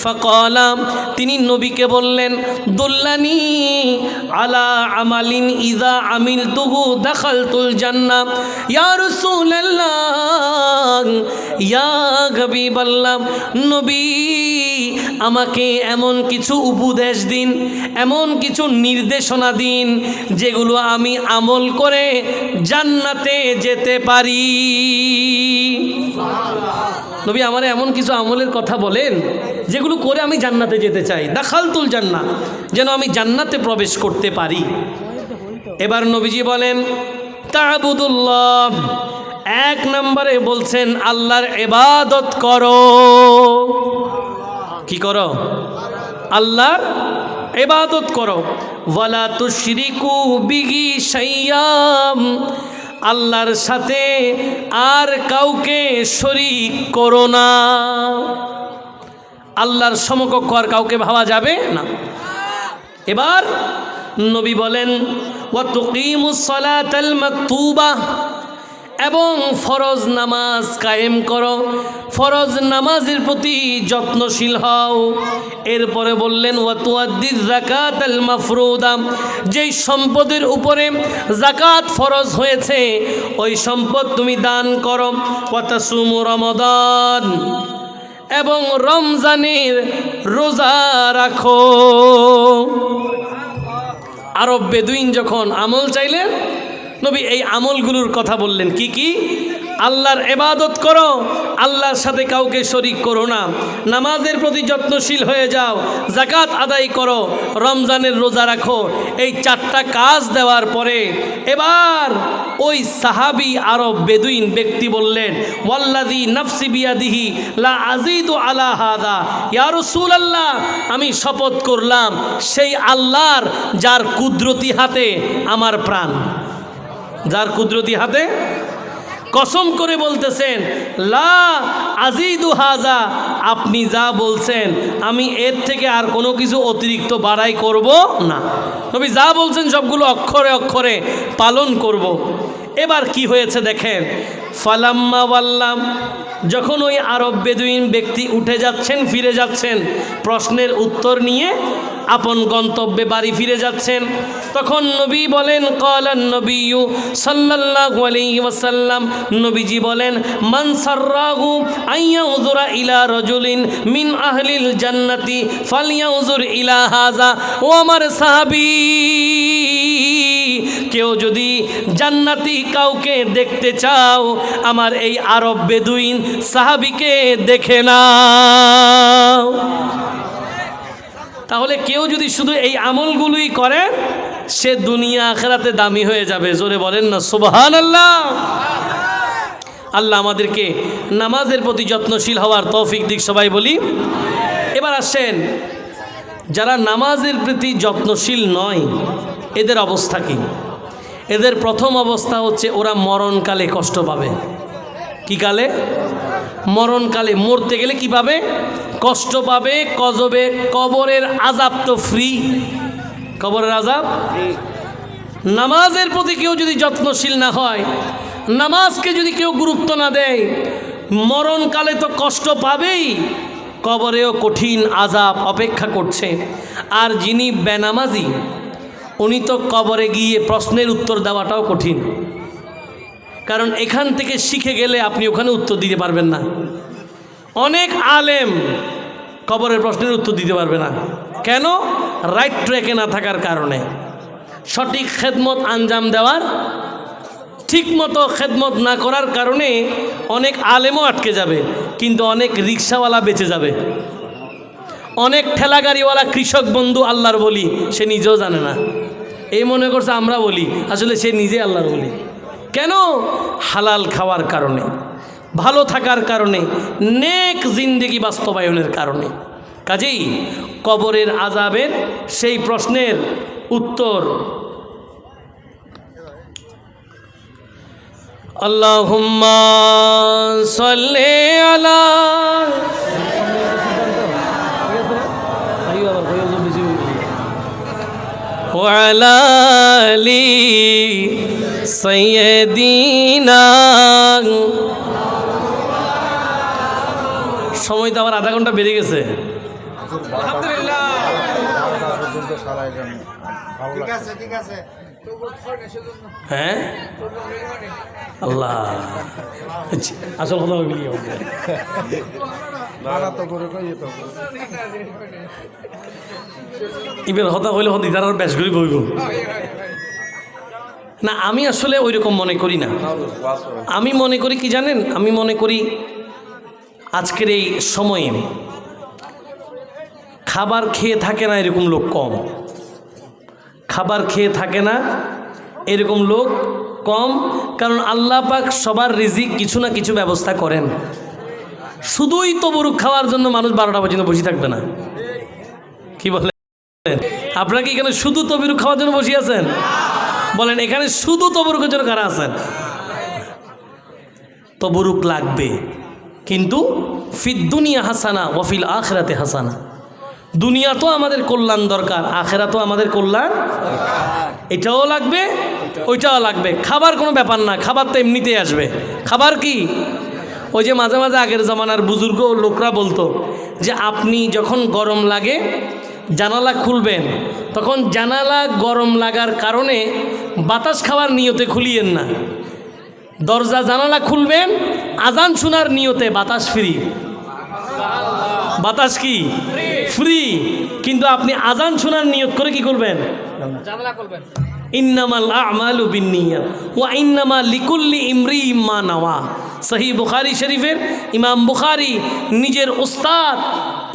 ফাকালা, তিনি নবীকে বললেন, দুল্লানি আলা আমালিন ইযা আমিলতুহু দাখালতুল জান্নাহ। ইয়া রাসূলুল্লাহ, ইয়া হাবিবাল্লাহ, নবী আমাকে এমন কিছু উপদেশ দিন, এমন কিছু নির্দেশনা দিন যেগুলো আমি আমল করে জান্নাতে যেতে পারি। নবী আমারে এমন কিছু আমলের কথা বলেন যেগুলো করে আমি জান্নাতে যেতে চাই। দাখালতুল জান্নাহ, যেন আমি জান্নাতে প্রবেশ করতে পারি। এবার নবীজি বলেন, তা'বুদুল্লাহ, এক নম্বরে বলছেন আল্লাহর ইবাদত করো। কি করো? আল্লাহর ইবাদত করো। ওয়ালা তুশরিকু বিহি শাইয়াম, আল্লাহর সাথে আর কাউকে শরীক করো না। আল্লাহর সমকক্ষ আর কাউকে ভাবা যাবে না। এবার নবী বলেন, ওয়া তুকিমুস সালাতাল মাকতুবা, এবং ফরজ নামাজ কায়েম করো, ফরজ নামাজের প্রতি যত্নশীল হও। এরপরে বললেন, ওয়া তুআদ্দিয যাকাতাল মাফরুদা, যেই সম্পদের উপরে যাকাত ফরজ হয়েছে ওই সম্পদ তুমি দান করো। ওয়া তাসুমু রমাদান, এবং রমজানের রোজা রাখো। আরব বেদুইন যখন আমল চাইলেন, নবী এই আমলগুলোর কথা বললেন। কি কি? আল্লাহর ইবাদত করো, আল্লাহর সাথে কাউকে শরীক করো না, নামাজের প্রতি যত্নশীল হয়ে যাও, যাকাত আদায় করো, রমজানের রোজা রাখো। এই চারটা কাজ দেওয়ার পরে এবার ওই সাহাবী আরব বেদুইন ব্যক্তি বললেন, ওয়াল্লাযী নাফসি বিয়াদিহি লা আযীদু আলা হাযা, ইয়া রাসূলুল্লাহ, আমি শপথ করলাম সেই আল্লাহর যার কুদরতি হাতে আমার প্রাণ, যার কুদরতি হাতে, কসম করে বলতেছেন, লা আযীদু হাযা, আপনি যা বলছেন আমি এর থেকে আর কোনো কিছু অতিরিক্ত বাড়াই করব না। নবী যা বলছেন সবগুলো অক্ষরে অক্ষরে পালন করব। এবার কি হয়েছে দেখেন, ফালাম্মা ওয়াল্লাম, যখন ওই আরব বেদুইন ব্যক্তি উঠে যাচ্ছেন, ফিরে যাচ্ছেন, প্রশ্নের উত্তর নিয়ে আপন গন্তব্যে বাড়ি ফিরে যাচ্ছেন, তখন নবী বলেন, ক্বালান নবিয়্যু সাল্লাল্লাহু আলাইহি ওয়াসাল্লাম, নবীজি বলেন, মান সাররাহু আইয়াউযুরা ইলা রাজুলিন মিন আহলিল জান্নাতি ফালইয়াউযুর ইলা হাযা। ও আমার সাহাবী, কেউ যদি জান্নাতি কাউকে দেখতে চাও, আমার এই আরব বেদুইন সাহাবীকে দেখে নাও। তাহলে কেউ যদি শুধু এই আমলগুলোই করে, সে দুনিয়া আখিরাতে দামি হয়ে যাবে। জোরে বলেন না সুবহানাল্লাহ। আল্লাহ আমাদেরকে নামাজের প্রতি যত্নশীল হওয়ার তৌফিক দিক, সবাই বলি। এবার আসেন, যারা নামাজের প্রতি যত্নশীল নয় এদের অবস্থা কি? এদের প্রথম অবস্থা হচ্ছে ওরা মরণকালে কষ্ট পাবে। কি কালে? মরণকালে, মরতে গেলে কি পাবে? কষ্ট পাবে। কবরের আযাব তো ফ্রি, কবরের আযাব। নামাজের প্রতি কেউ যদি যত্নশীল না হয়, নামাজকে যদি কেউ গুরুত্ব না দেয়, মরণকালে তো কষ্ট পাবেই, কবরেও কঠিন আযাব অপেক্ষা করছে। আর যিনি বেনামাজি, উনি তো কবরে গিয়ে প্রশ্নের উত্তর দেওয়াটাও কঠিন, কারণ এখান থেকে শিখে গেলে আপনি ওখানে উত্তর দিতে পারবেন না। অনেক আলেম কবরের প্রশ্নের উত্তর দিতে পারবে না। কেন? রাইট ট্র্যাকে না থাকার কারণে। সঠিক খেদমত আঞ্জাম দেওয়ার, ঠিকমতো খেদমত না করার কারণে অনেক আলেমও আটকে যাবে, কিন্তু অনেক রিক্সাওয়ালা বেঁচে যাবে। অনেক ঠেলাগাড়িওয়ালা কৃষক বন্ধু আল্লাহর বলি, সে নিজেও জানে না, এই মনে করছে আমরা বলি, আসলে সে নিজে আল্লাহর বলি। কেন? হালাল খাওয়ার কারণে, ভালো থাকার কারণে, নেক জিন্দেগি বাস্তবায়নের কারণে। কাজেই কবরের আযাবের সেই প্রশ্নের উত্তর আল্লাহুম্মা সাল্লি আলা ওয়া আলা আলি সাইয়্যিদিনা। সময় তো আবার আধা ঘন্টা বেড়ে গেছে। আলহামদুলিল্লাহ, ঠিক আছে। হ্যাঁ আল্লাহ, আসল কথা বলি এবার হতা হইলে হতে তার বেশ করে বইব না। আমি আসলে ওই রকম মনে করি না। আমি মনে করি কি জানেন, আমি মনে করি আজকের এই সময়ে খাবার খেয়ে থাকে না এরকম লোক কম, খাবার খেয়ে থাকে না এরকম লোক কম। কারণ আল্লাহ পাক সবার রিজিক কিছু না কিছু ব্যবস্থা করেন। শুধুই তবরুক খাওয়ার জন্য মানুষ 12টা পর্যন্ত বসে থাকবে না। কি বলেন? আপনারা কি এখানে শুধু তবরুক খাওয়ার জন্য বসে আছেন? বলেন, এখানে শুধু তবরুকের জন্য কারা আছেন? তবরুক লাগবে, কিন্তু ফিদ দুনিয়া হাসানা ওয়া ফিল আখিরাতে হাসানা। দুনিয়া তো আমাদের কল্যাণ দরকার, আখেরা তো আমাদের কল্যাণ, এটাও লাগবে ওইটাও লাগবে। খাবার কোনো ব্যাপার না, খাবার তো এমনিতেই আসবে। খাবার কি? ওই যে মাঝে মাঝে আগের জমানার বুজুর্গ লোকরা বলতো যে আপনি যখন গরম লাগে জানালা খুলবেন, তখন জানালা গরম লাগার কারণে বাতাস খাওয়ার নিয়তে খুলিয়েন না। দরজা জানালা খুলবেন আজান শোনার নিয়তে, বাতাস ফ্রি। বাতাস কি? ফ্রি। কিন্তু আপনি আজান শোনার নিয়ত করে কি করবেন? জানালা খুলবেন। ইন্নামাল আমালু বিন্নিয়াত ওয়া ইন্নামা লিকুল্লি ইমরিইম মা নাওয়া। সহিহ বুখারী শরীফের ইমাম বুখারী নিজের উস্তাদ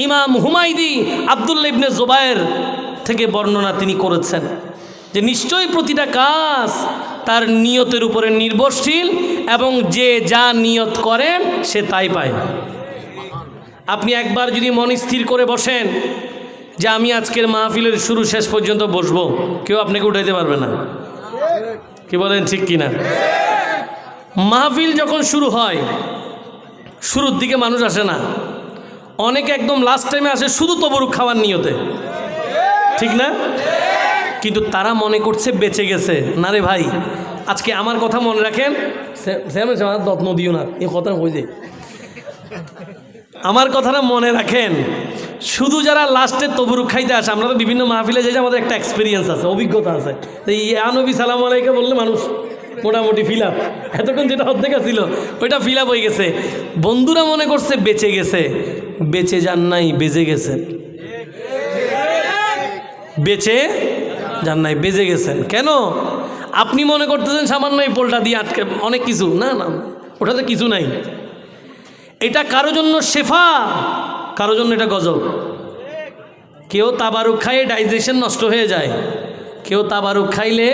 ইমাম হুমায়দি আব্দুল্লাহ ইবনে জুবায়ের থেকে বর্ণনা তিনি করেছেন যে নিশ্চয়ই প্রতিটা কাজ তার নিয়তের উপরে নির্ভরশীল, এবং যে যা নিয়ত করেন সে তাই পায়। আপনি একবার যদি মন স্থির করে বসেন যে আমি আজকের মাহফিলের শুরু শেষ পর্যন্ত বসবো, কেউ আপনাকে উঠাইতে পারবে না। কি বলেন, ঠিক কিনা? মাহফিল যখন শুরু হয়, শুরুর দিকে মানুষ আসে না, অনেকে একদম লাস্ট টাইমে আসে শুধু তবরুক খাওয়ার নিয়তে, ঠিক না? কিন্তু তারা মনে করছে বেঁচে গেছে। না রে ভাই, আজকে আমার কথা মনে রাখেন, যত্ন দিও না, এই কথা হয়ে যায়। আমার কথাটা মনে রাখেন, শুধু যারা লাস্টে তবরুক খাইতে আসে, আমরা তো বিভিন্ন মাহফিলে যাই, আমাদের একটা এক্সপিরিয়েন্স আছে, অভিজ্ঞতা আছে। তো ইয়া নবী সালাম আলাইকা বললে মানুষ মোটামুটি ফিল আপ, এতক্ষণ যেটা অর্ধেক ছিল ওইটা ফিল আপ হয়ে গেছে। বন্ধুরা মনে করছে বেঁচে গেছে, বেঁচে যান নাই, বেজে গেছেন। বেঁচে যান নাই, বেজে গেছেন। কেন? আপনি মনে করতেছেন সামান্য এই পোলটা দিয়ে আটকে অনেক কিছু, না না, ওটাতে কিছু নাই। এটা কারো জন্য শেফা, কারো জন্য এটা গজব। কেউ তাবারুক খাইয়ে ডাইজেশন নষ্ট হয়ে যায়, কেউ তাবারুক খাইলে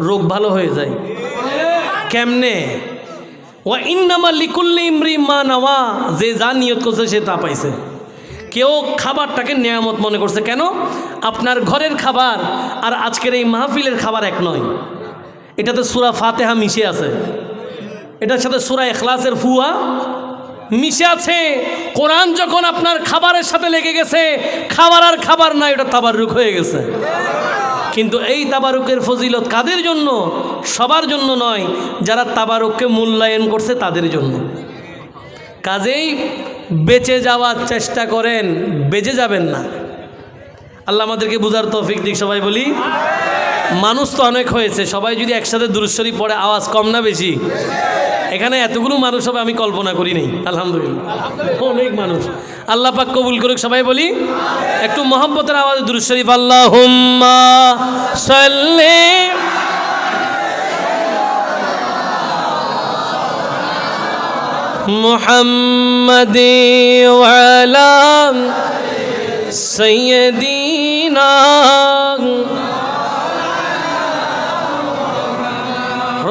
রোগ ভালো হয়ে যায়। কেমনে? ওয়া ইন্নামা লিকুল্লি ইমরিইম মা নাওয়া, যে যা নিয়ত করছে সে তা পাইছে। কেউ খাবারটাকে নেয়ামত মনে করছে। কেন? আপনার ঘরের খাবার আর আজকের এই মাহফিলের খাবার এক নয়। এটাতে সূরা ফাতিহা মিশে আছে, এটার সাথে সূরা ইখলাসের ফুয়া মিশে আছে। কোরআন যখন আপনার খাবারের সাথে লেগে গেছে, খাবার আর খাবার নাই, ওটা তাবাররুক হয়ে গেছে। কিন্তু এই তাবারুকের ফজিলত কাদের জন্য? সবার জন্য নয়, যারা তাবারুককে মূল্যায়ন করছে তাদের জন্য। কাজেই বেঁচে যাওয়ার চেষ্টা করেন, বেঁচে যাবেন না। আল্লাহ আমাদেরকে বুঝার তৌফিক দিক। সবাই বলি মানুষ তো অনেক হয়েছে, সবাই যদি একসাথে দুরূদ শরীফ পড়ে আওয়াজ কম না বেশি? এখানে এতগুলো মানুষ হবে আমি কল্পনা করি নাই। আলহামদুলিল্লাহ অনেক মানুষ। আল্লাহ পাক কবুল করুক। সবাই বলি একটু মহব্বতের আওয়াজে দুরূদ শরীফ আল্লাহুম্মা সাল্লি মুহাম্মাদি ওয়া আলা সাইয়্যিদিনা।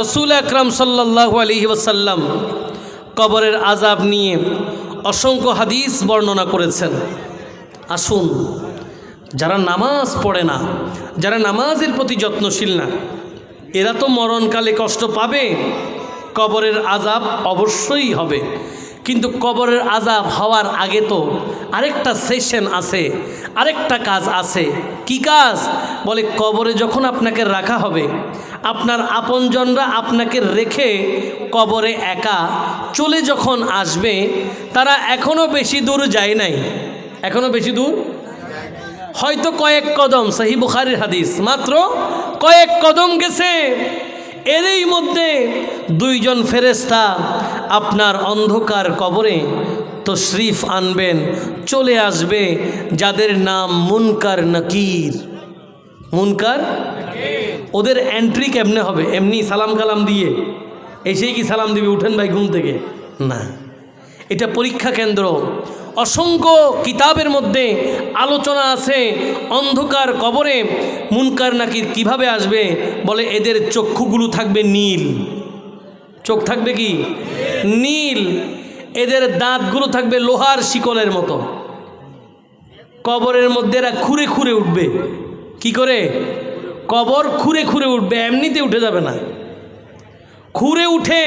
রসুল আকরাম সাল্লাল্লাহু আলাইহি ওয়াসাল্লাম কবরের আযাব নিয়ে অসংখ্য হাদিস বর্ণনা করেছেন। আসুন, যারা নামাজ পড়ে না, যারা নামাজের প্রতি যত্নশীল না, এরা তো মরণকালে কষ্ট পাবে, কবরের আযাব অবশ্যই হবে। কিন্তু কবরের আযাব হওয়ার আগে তো আরেকটা সেশন আছে, আরেকটা কাজ আছে। কি কাজ? বলে কবরে যখন আপনাকে রাখা হবে, আপনার আপনজনরা আপনাকে রেখে কবরে একা চলে যখন আসবে, তারা এখনও বেশি দূর যায় নাই। এখনও বেশি দূর হয়তো কয়েক কদম, সহিহ বুখারীর হাদিস, মাত্র কয়েক কদম গেছে। এরই মধ্যে দুইজন ফেরেশতা আপনার অন্ধকার কবরে তশরিফ আনবেন, চলে আসবে, যাদের নাম মুনকার নাকির। মুনকার, ওদের এন্ট্রি কেমনে হবে? এমনি সালাম কালাম দিয়ে এসেই কি সালাম দিবে উঠেন ভাই ঘুম থেকে? না, এটা পরীক্ষা কেন্দ্র। অসংখ্য কিতাবের মধ্যে আলোচনা আছে অন্ধকার কবরে মুনকার নাকির কিভাবে আসবে। বলে এদের চক্ষুগুলো থাকবে নীল। চোখ থাকবে কি? নীল। এদের দাঁতগুলো থাকবে লোহার শিকলের মতো। কবরের মধ্যে এরা খুঁড়ে খুঁড়ে উঠবে। কি করে? কবর খুঁড়ে খুঁড়ে উঠবে, এমনিতে উঠে যাবে না। খুঁড়ে উঠে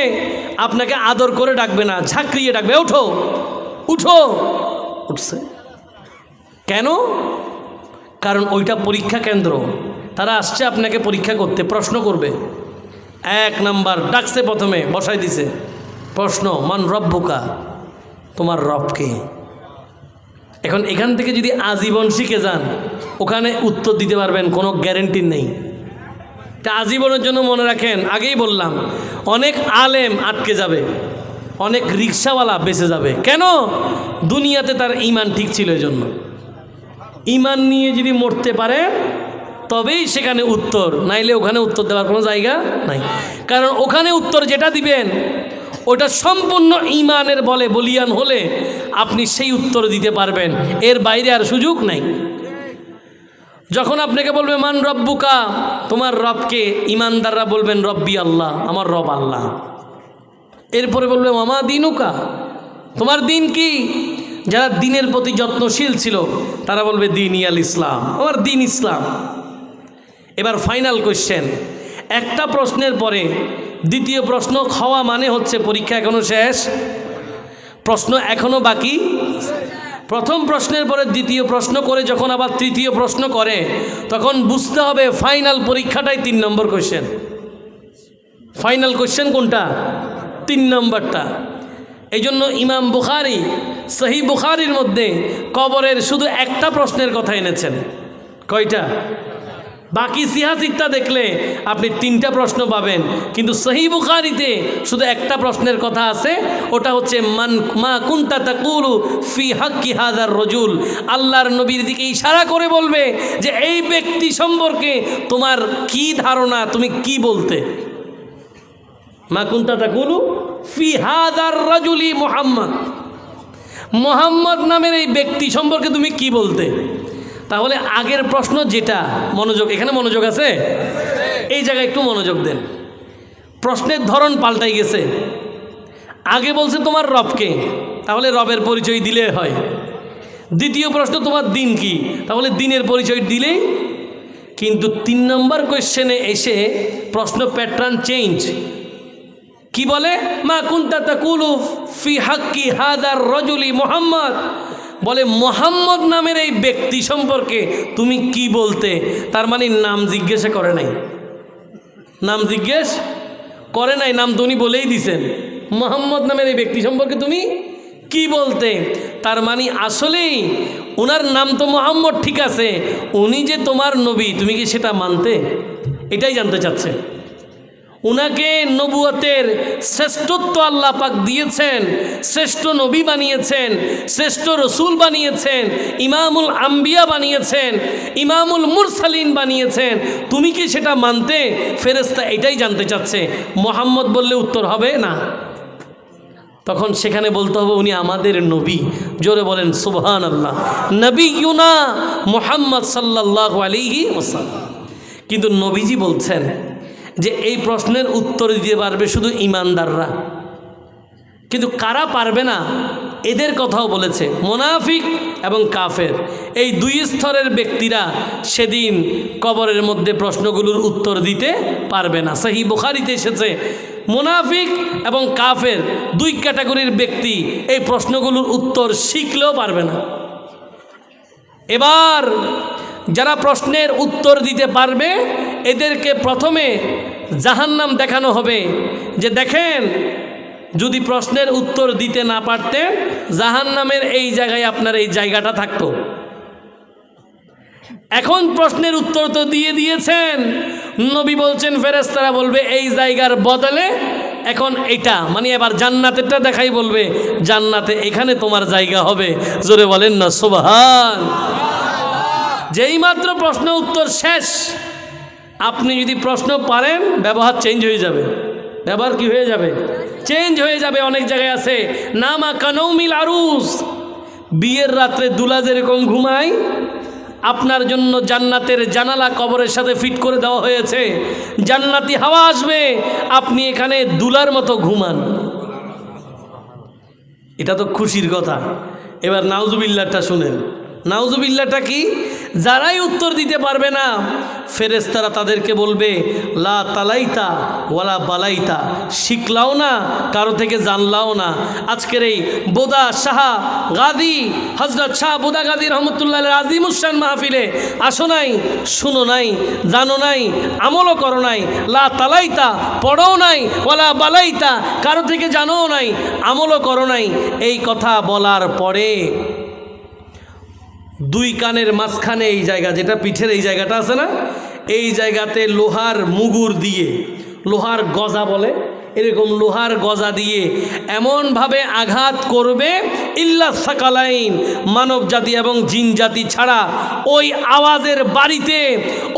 আপনাকে আদর করে ডাকবে না, ঝাঁকড়িয়ে ডাকবে, উঠো উঠো। উঠছে কেন? কারণ ওইটা পরীক্ষা কেন্দ্র। তারা আসছে আপনাকে পরীক্ষা করতে, প্রশ্ন করবে। এক নাম্বার ডাকছে, প্রথমে বসাই দিছে প্রশ্ন, মান রব্বুকা, তোমার রবকে। এখন এখান থেকে যদি আজীবন শিখে যান, ওখানে উত্তর দিতে পারবেন, কোনো গ্যারেন্টি নেই। তা আজীবনের জন্য মনে রাখেন, আগেই বললাম, অনেক আলেম আটকে যাবে, অনেক রিক্সাওয়ালা বেঁচে যাবে। কেন? দুনিয়াতে তার ঈমান ঠিক ছিল। এই জন্য ঈমান নিয়ে যদি মরতে পারে তবেই সেখানে উত্তর, নাইলে ওখানে উত্তর দেওয়ার কোনো জায়গা নাই। কারণ ওখানে উত্তর যেটা দিবেন ওটা সম্পূর্ণ ঈমানের বলে বলিয়ান হলে আপনি সেই উত্তর দিতে পারবেন, এর বাইরে আর সুযোগ নাই। যখন আপনাকে বলবে মান রব্বুকা, তোমার রবকে, ঈমানদাররা বলবেন রব্বি আল্লাহ, আমার রব আল্লাহ। এরপরে বলবে মামা দিনুকা, তোমার দিন কি? যারা দিনের প্রতি যত্নশীল ছিল তারা বলবে দিন ইয়াল ইসলাম, আমার দিন ইসলাম। এবার ফাইনাল কোশ্চেন, একটা প্রশ্নের পরে দ্বিতীয় প্রশ্ন খাওয়া মানে হচ্ছে পরীক্ষা এখনো শেষ, প্রশ্ন এখনো বাকি। প্রথম প্রশ্নের পরে দ্বিতীয় প্রশ্ন করে যখন আবার তৃতীয় প্রশ্ন করে, তখন বুঝতে হবে ফাইনাল পরীক্ষাটাই 3 নম্বর কোশ্চেন। ফাইনাল কোশ্চেন কোনটা? 3 নম্বরটা। এই জন্য ইমাম বুখারী সহিহ বুখারীর মধ্যে কবরের শুধু একটা প্রশ্নের কথা এনেছেন। কয়টা? বাকি সিহাসিকটা দেখলে আপনি 3টা প্রশ্ন পাবেন, কিন্তু সহিহ বুখারীতে শুধু একটা প্রশ্নের কথা আছে, ওটা হচ্ছে মা কুনতা তাকুলু ফি হাক্কি হাযার রাজুল। আল্লাহর নবীর দিকে ইশারা করে বলবে যে এই ব্যক্তি সম্পর্কে তোমার কি ধারণা, তুমি কি বলতে। মা কুনতা তাকুলু ফি হাযার রাজুলি মুহাম্মদ, মুহাম্মদ নামের এই ব্যক্তি সম্পর্কে তুমি কি বলতে। তাহলে আগের প্রশ্ন যেটা, মনোযোগ, এখানে মনোযোগ আছে, এই জায়গায় একটু মনোযোগ দেন। প্রশ্নের ধরন পাল্টাই গেছে। আগে বলছে তোমার রবকে, তাহলে রবের পরিচয় দিলে হয়। দ্বিতীয় প্রশ্ন তোমার দিন কি, তাহলে দিনের পরিচয় দিলেই। কিন্তু 3 নম্বর কোয়েশ্চেনে এসে প্রশ্ন প্যাটার্ন চেঞ্জ। কি বলে? মা কুনতা তাকুলু ফি হাক্কি হাযার রাজুলি মুহাম্মদ, বলে মোহাম্মদ নামের এই ব্যক্তি সম্পর্কে তুমি কি বলতে? তার মানে নাম জিজ্ঞাসা করে নাই, নাম জিজ্ঞেস করে নাই, নাম তো উনি বলেই দিছেন। মোহাম্মদ নামের এই ব্যক্তি সম্পর্কে তুমি কি বলতে? তার মানে আসলেই ওনার নাম তো মোহাম্মদ, ঠিক আছে, উনি যে তোমার নবী তুমি কি সেটা মানতে? এটাই জানতে চাচ্ছে। উনাকে নবুয়তের শ্রেষ্ঠত্ব আল্লাহ পাক দিয়েছেন, শ্রেষ্ঠ নবী বানিয়েছেন, শ্রেষ্ঠ রসুল বানিয়েছেন, ইমামুল আম্বিয়া বানিয়েছেন, ইমামুল মুরসালিন বানিয়েছেন, তুমি কি সেটা মানতে? ফেরেশতা এটাই জানতে চাচ্ছে। মোহাম্মদ বললে উত্তর হবে না, তখন সেখানে বলতে হবে উনি আমাদের নবী। জোরে বলেন সুবহানাল্লাহ। নবিয়ুনা মুহাম্মদ সাল্লাল্লাহু আলাইহি ওয়াসাল্লাম। কিন্তু নবীজি বলছেন যে এই প্রশ্নের উত্তর দিতে পারবে শুধু ঈমানদাররা। কিন্তু কারা পারবে না এদের কথাও বলেছে, মুনাফিক এবং কাফের, এই দুই স্তরের ব্যক্তিরা সেদিন কবরের মধ্যে প্রশ্নগুলোর উত্তর দিতে পারবে না। সহিহ বুখারীতে এসেছে মুনাফিক এবং কাফের দুই ক্যাটাগরির ব্যক্তি এই প্রশ্নগুলোর উত্তর শিখলেও পারবে না। এবার যারা প্রশ্নের উত্তর দিতে পারবে এদেরকে প্রথমে জাহান্নাম দেখানো হবে, যে দেখেন যদি প্রশ্নের উত্তর দিতে না পারতেন জাহান্নামের এই জায়গায় আপনার এই জায়গাটা থাকতো। এখন প্রশ্নের উত্তর তো দিয়ে দিয়েছেন, নবী বলছেন ফেরেশতারা বলবে এই জায়গার বদলে এখন এটা, মানে এবার জান্নাতেরটা দেখাই বলবে জান্নাতে এখানে তোমার জায়গা হবে। জোরে বলেন না সুবহান। যেই মাত্র প্রশ্ন উত্তর শেষ, আপনি যদি প্রশ্ন পারেন ব্যবহার চেঞ্জ হয়ে যাবে। ব্যবহার কি হয়ে যাবে? চেঞ্জ হয়ে যাবে। অনেক জায়গায় আছে নামা কানৌমিল আরুস, বিয়ের রাত্রে দুলা যেরকম ঘুমায় আপনার জন্য জান্নাতের জানালা কবরের সাথে ফিট করে দেওয়া হয়েছে, জান্নাতি হাওয়া আসবে, আপনি এখানে দুলার মতো ঘুমান। এটা তো খুশির কথা। এবার নাউজুবিল্লাহটা শুনেন। নাউজুবিল্লাহটা কি? যারাই উত্তর দিতে পারবে না ফেরেশতারা তাদেরকে বলবে লা তালাইতা ওয়ালা বালাইতা, শিখলাও না কারো থেকে জানলাও না। আজকের এই বোদা শাহ গাদি হজরত শাহ বোদা গাদি রহমতুল্লাহ আজিমুসান মাহফিলে আসো নাই, শুনো নাই, জানো নাই, আমলও করো নাই। লা তালাইতা পড়ো নাই, ওয়ালা বালাইতা কারো থেকে জানো নাই, আমলও করো নাই। এই কথা বলার পরে দুই কানের মাঝখানে এই জায়গা, যেটা পিঠের এই জায়গাটা আছে না, এই জায়গাতে লোহার মুগুর দিয়ে, লোহার গজা বলে, এরকম লোহার গজা দিয়ে এমনভাবে আঘাত করবে ইল্লা সাকালাইন, মানব জাতি এবং জিন জাতি ছাড়া ওই আওয়াজের বাড়িতে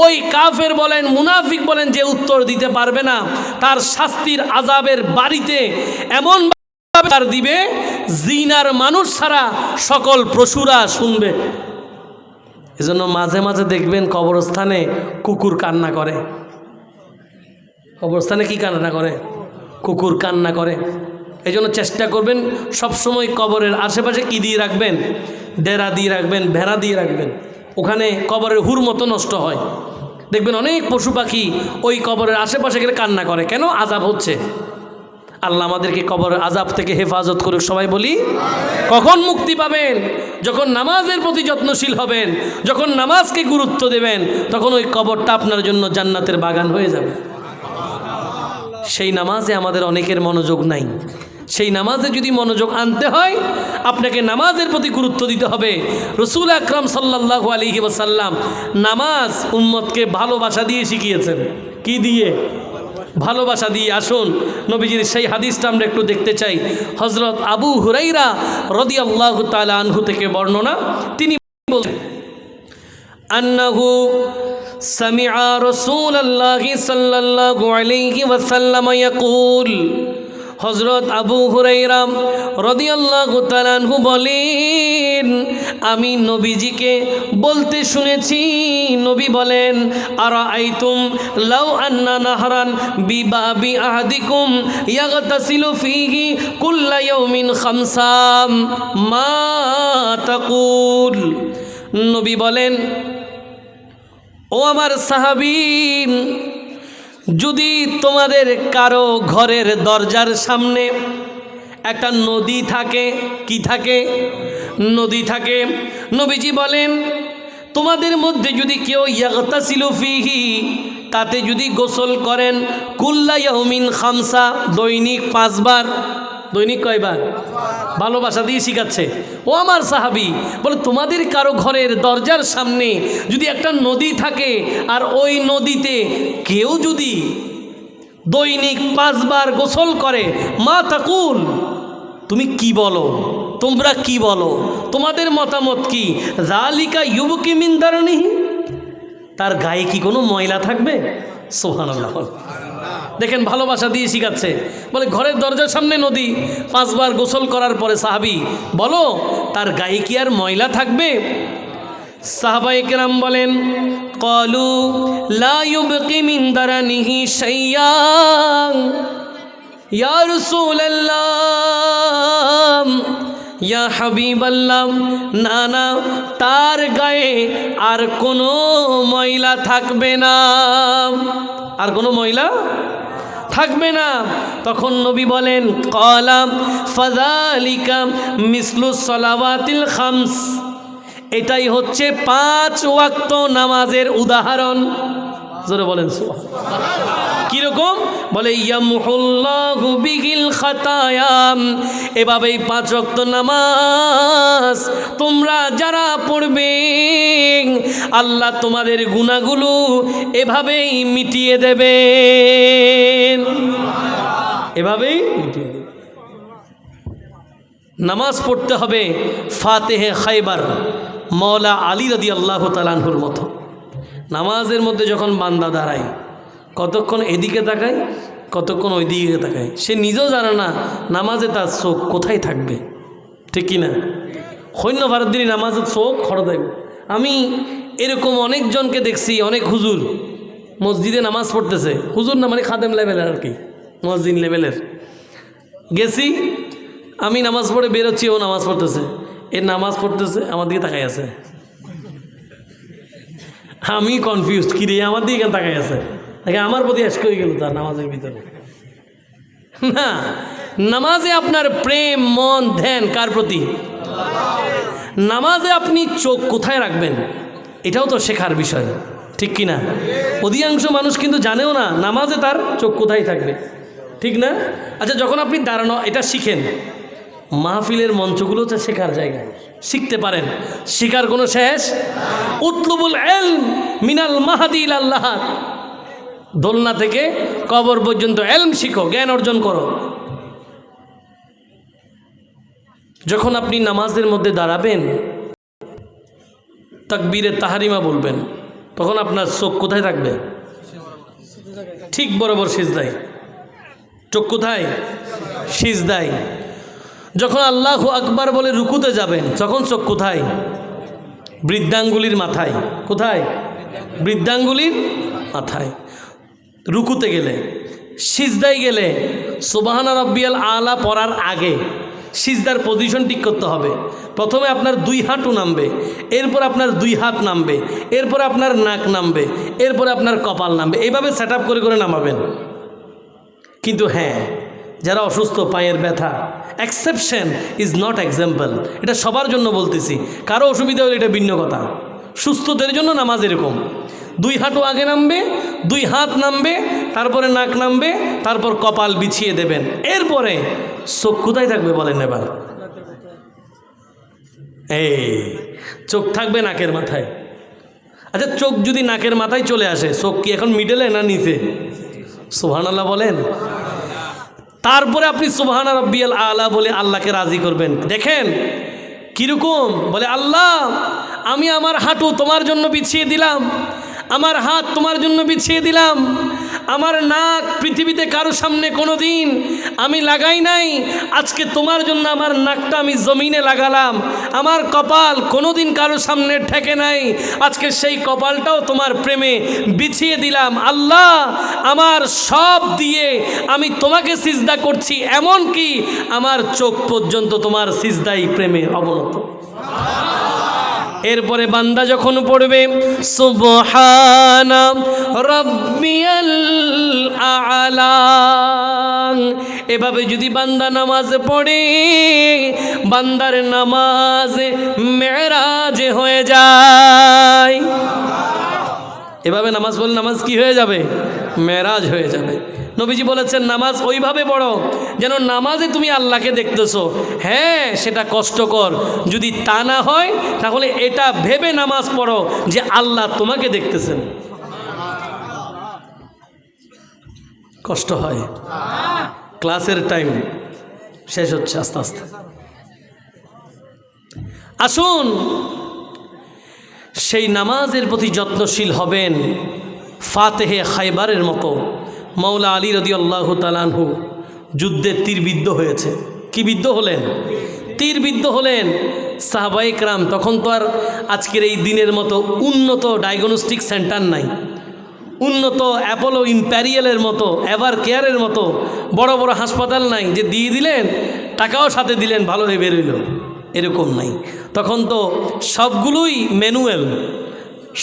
ওই কাফের বলেন মুনাফিক বলেন যে উত্তর দিতে পারবে না, তার শাস্তির আযাবের বাড়িতে এমন দিবে জিনার মানুষ ছাড়া সকল পশুরা শুনবে। এজন্য মাঝে মাঝে দেখবেন কবরস্থানে কুকুর কান্না করে। কবরস্থানে কি কান্না করে? কুকুর কান্না করে। এই জন্য চেষ্টা করবেন সবসময় কবরের আশেপাশে কি দিয়ে রাখবেন? ডেরা দিয়ে রাখবেন, ভেড়া দিয়ে রাখবেন। ওখানে কবরের হুর মতো নষ্ট হয়। দেখবেন অনেক পশু পাখি ওই কবরের আশেপাশে গেলে কান্না করে। কেন? আযাব হচ্ছে। আল্লাহ আমাদেরকে কবরের আযাব থেকে হেফাজত করুক। সবাই বলি কখন মুক্তি পাবেন? যখন নামাজের প্রতি যত্নশীল হবেন, যখন নামাজকে গুরুত্ব দেবেন, তখন ওই কবরটা আপনার জন্য জান্নাতের বাগান হয়ে যাবে। সেই নামাজে আমাদের অনেকের মনোযোগ নাই। সেই নামাজে যদি মনোযোগ আনতে হয় আপনাকে নামাজের প্রতি গুরুত্ব দিতে হবে। রাসূল আকরাম সাল্লাল্লাহু আলাইহি ওয়াসাল্লাম নামাজ উম্মতকে ভালোবাসা দিয়ে শিখিয়েছেন। কি দিয়ে? ভালোবাসা দিয়ে। আসুন নবীজির সেই হাদিসটা আমরা একটু দেখতে চাই। হযরত আবু হুরাইরা রাদিয়াল্লাহু তাআলা আনহু থেকে বর্ণনা, তিনি বলেন আন্নাহু সামিআ রাসূলুল্লাহি সাল্লাল্লাহু আলাইহি ওয়াসাল্লাম ইয়াকুল, হযরত আবু হুরাইরা রাদিয়াল্লাহু তাআলা আনহু বলেন আমি নবীজিকে বলতে শুনেছি, নবী বলেন আরাআইতুম লাউ আন্না নাহরান বিবাবি আহাদিকুম ইয়াগতাসিলু ফীহি কুল্লা ইয়াউমিন খামসাম মা তাকুল। নবী বলেন ও আমার সাহাবী, যদি তোমাদের কারো ঘরের দরজার সামনে একটা নদী থাকে, কি থাকে? নদী থাকে। নবীজি বলেন তোমাদের মধ্যে যদি কেউ ইয়াগতাসিলু ফিহি, তাতে যদি গোসল করেন, কুল্লা ইয়াউমিন খামসা, দৈনিক 5 বার। দৈনিক কয়বার? ভালোবাসা দিয়ে শিখাচ্ছে। ও আমার সাহাবী, বলে তোমাদের কারো ঘরের দরজার সামনে যদি একটা নদী থাকে আর ওই নদীতে কেউ যদি দৈনিক 5 বার গোসল করে, মা তাকুল, তুমি কি বলো, তোমরা কি বলো, তোমাদের মতামত কি? যালিকা ইউবকি মিন দারনিহি, তার গায়ে কি কোনো ময়লা থাকবে? সুবহানাল্লাহ। দেখেন ভালোবাসা দিয়ে শিখাচ্ছে। বলে ঘরের দরজার সামনে নদী, 5 বার গোসল করার পরে সাহাবী বলো তার গায়ে কি আর ময়লা থাকবে? সাহাবায়ে কেরাম বলেন ক্বালু লা ইউবকি মিন দারানিহি শাইয়্যা ইয়া রাসূলুল্লাহ, ইয়া হাবিবাল্লাহ, না না, তার গায়ে আর কোনো ময়লা থাকবে না, আর কোনো ময়লা থাকবে না। তখন নবী বলেন ক্বালাম ফাযালিকা মিসলু সালাওয়াতিল খামস, এটাই হচ্ছে 5 ওয়াক্ত নামাজের উদাহরণ। জোরে বলেন সুবহানাল্লাহ। কিরকম? বলে ইয়ামহুল্লাহু বিহিল খাতায়া, এভাবেই 5 ওয়াক্ত নামাজ তোমরা যারা পড়বে আল্লাহ তোমাদের গুনাহগুলো এভাবেই মিটিয়ে দেবেন, এভাবেই মিটিয়ে দেবেন। নামাজ পড়তে হবে ফাতেহে খায়বার মওলা আলী রাদিয়াল্লাহু তাআলা আনহুর মতো। নামাজের মধ্যে যখন বান্দা দাঁড়ায়, কতক্ষণ এদিকে তাকায়, কতক্ষণ ওই দিকে তাকায়, সে নিজেও জানে না নামাজে তার চোখ কোথায় থাকবে, ঠিক কি না? সৈন্য ভারত দিনই নামাজের চোখ খড় থাকবে। আমি এরকম অনেকজনকে দেখছি, অনেক হুজুর মসজিদে নামাজ পড়তেছে, হুজুর না মানে খাদেম লেভেলের আর কি, মসজিদ লেভেলের। গেছি আমি নামাজ পড়ে বেরোচ্ছি, ও নামাজ পড়তেছে, এর নামাজ পড়তেছে, আমার দিকে তাকাই আছে। আমি কনফিউজড, কি রে আমার দিকে কেন তাকাই আছে, দেখে আমার প্রতি আশক হয়ে গেল তার নামাজের ভিতরে। না, নামাজে আপনার প্রেম, মন, ধ্যান কার প্রতি? নামাজে আপনি চোখ কোথায় রাখবেন এটাও তো শেখার বিষয়, ঠিক কি না? অধিকাংশ মানুষ কিন্তু জানেও না নামাজে তার চোখ কোথায় থাকবে, ঠিক না? আচ্ছা, যখন আপনি দাঁড়ানো এটা শিখেন, মাহফিলের মঞ্চগুলো হচ্ছে শেখার জায়গা, শিখতে পারেন, শিখার কোনো শেষ। উতলুবুল ইলম মিনাল মাহদি ইলাল লাহাদ, দোলনা থেকে কবর পর্যন্ত ইলম শিখো, জ্ঞান অর্জন করো। যখন আপনি নামাজের মধ্যে দাঁড়াবেন, তাকবীরে তাহরিমা বলবেন, তখন আপনার চোখ কোথায় থাকবে? ঠিক বরাবর সিজদায়। চোখ কোথায়? সিজদায়। যখন আল্লাহু আকবার বলে রুকুতে যাবেন, তখন চোখ কোথায়? বৃদ্ধাঙ্গুলির মাথায়। কোথায়? বৃদ্ধাঙ্গুলির মাথায়। রুকুতে গেলে, সিজদায় গেলে সুবহানা রাব্বিয়াল আলা পড়ার আগে সিজদার পজিশন ঠিক করতে হবে। প্রথমে আপনার 2 হাঁটু নামবে, এরপর আপনার 2 হাত নামবে, এরপর আপনার নাক নামবে, এরপর আপনার কপাল নামবে। এইভাবে সেট আপ করে করে নামাবেন। কিন্তু হ্যাঁ, যারা অসুস্থ, পায়ের ব্যথা, এক্সেপশন ইজ নট এক্সাম্পল, এটা সবার জন্য বলতেছি, কারো অসুবিধা হলে এটা ভিন্ন কথা। সুস্থদের জন্য নামাজ এরকম, 2 হাঁটু আগে নামবে, 2 হাত নামবে, তারপরে নাক নামবে, তারপর কপাল বিছিয়ে দেবেন। এরপরে চোখ কোথায় থাকবে বলেন এবার? এই চোখ থাকবে নাকের মাথায়। আচ্ছা, চোখ যদি নাকের মাথায় চলে আসে, চোখ কি এখন মিডলে না নিচে? সুবহানাল্লাহ বলেন। তারপরে আপনি সুবহানা রাব্বিয়াল আলা বলে আল্লাহকে রাজি করবেন। দেখেন কীরকম, বলে আল্লাহ আমি আমার হাঁটু তোমার জন্য বিছিয়ে দিলাম, আমার হাত তোমার জন্য বিছিয়ে দিলাম, আমার নাক পৃথিবীতে কারো সামনে কোনো দিন আমি লাগাই নাই, আজকে তোমার জন্য আমার নাকটা আমি জমিনে লাগালাম, আমার কপাল কোনো দিন কারো সামনে ঠেকে নাই, আজকে সেই কপালটাও তোমার প্রেমে বিছিয়ে দিলাম। আল্লাহ আমার সব দিয়ে আমি তোমাকে সিজদা করছি, এমন কি আমার চোখ পর্যন্ত তোমার সিজদাই প্রেমে অবনত। এরপরে বান্দা যখন পড়বে সুবহানা রাব্বিয়াল আ'লা, এভাবে যদি বান্দা নামাজ পড়ে বান্দার নামাজ মেরাজ হয়ে যায়। এভাবে নামাজ পড়লে নামাজ কি হয়ে যাবে? মেরাজ হয়ে যাবে। নবীজি বলেছেন নামাজ ওইভাবে পড়ো যেন নামাজে তুমি আল্লাহকে দেখতেছো। হ্যাঁ, সেটা কষ্টকর, যদি তা না হয় তাহলে এটা ভেবে নামাজ পড়ো যে আল্লাহ তোমাকে দেখতেছেন। কষ্ট হয়। ক্লাসের টাইম শেষ হচ্ছে আস্তে আস্তে। আসুন সেই নামাজের প্রতি যত্নশীল হবেন। ফাতেহে খাইবারের মতো মাওলা আলী রাদিয়াল্লাহু তাআলা আনহু যুদ্ধে তীরবিদ্ধ হয়েছে। কি বিদ্ধ হলেন? তীরবিদ্ধ হলেন। সাহাবায়ে কেরাম, তখন তো আর আজকের এই দিনের মতো উন্নত ডায়াগনস্টিক সেন্টার নাই, উন্নত অ্যাপোলো ইম্প্যারিয়ালের মতো এভার কেয়ারের মতো বড় বড় হাসপাতাল নাই যে দিয়ে দিলেন টাকাও সাথে দিলেন ভালো হয়ে বেরোইল, এরকম নাই। তখন তো সবগুলোই ম্যানুয়াল,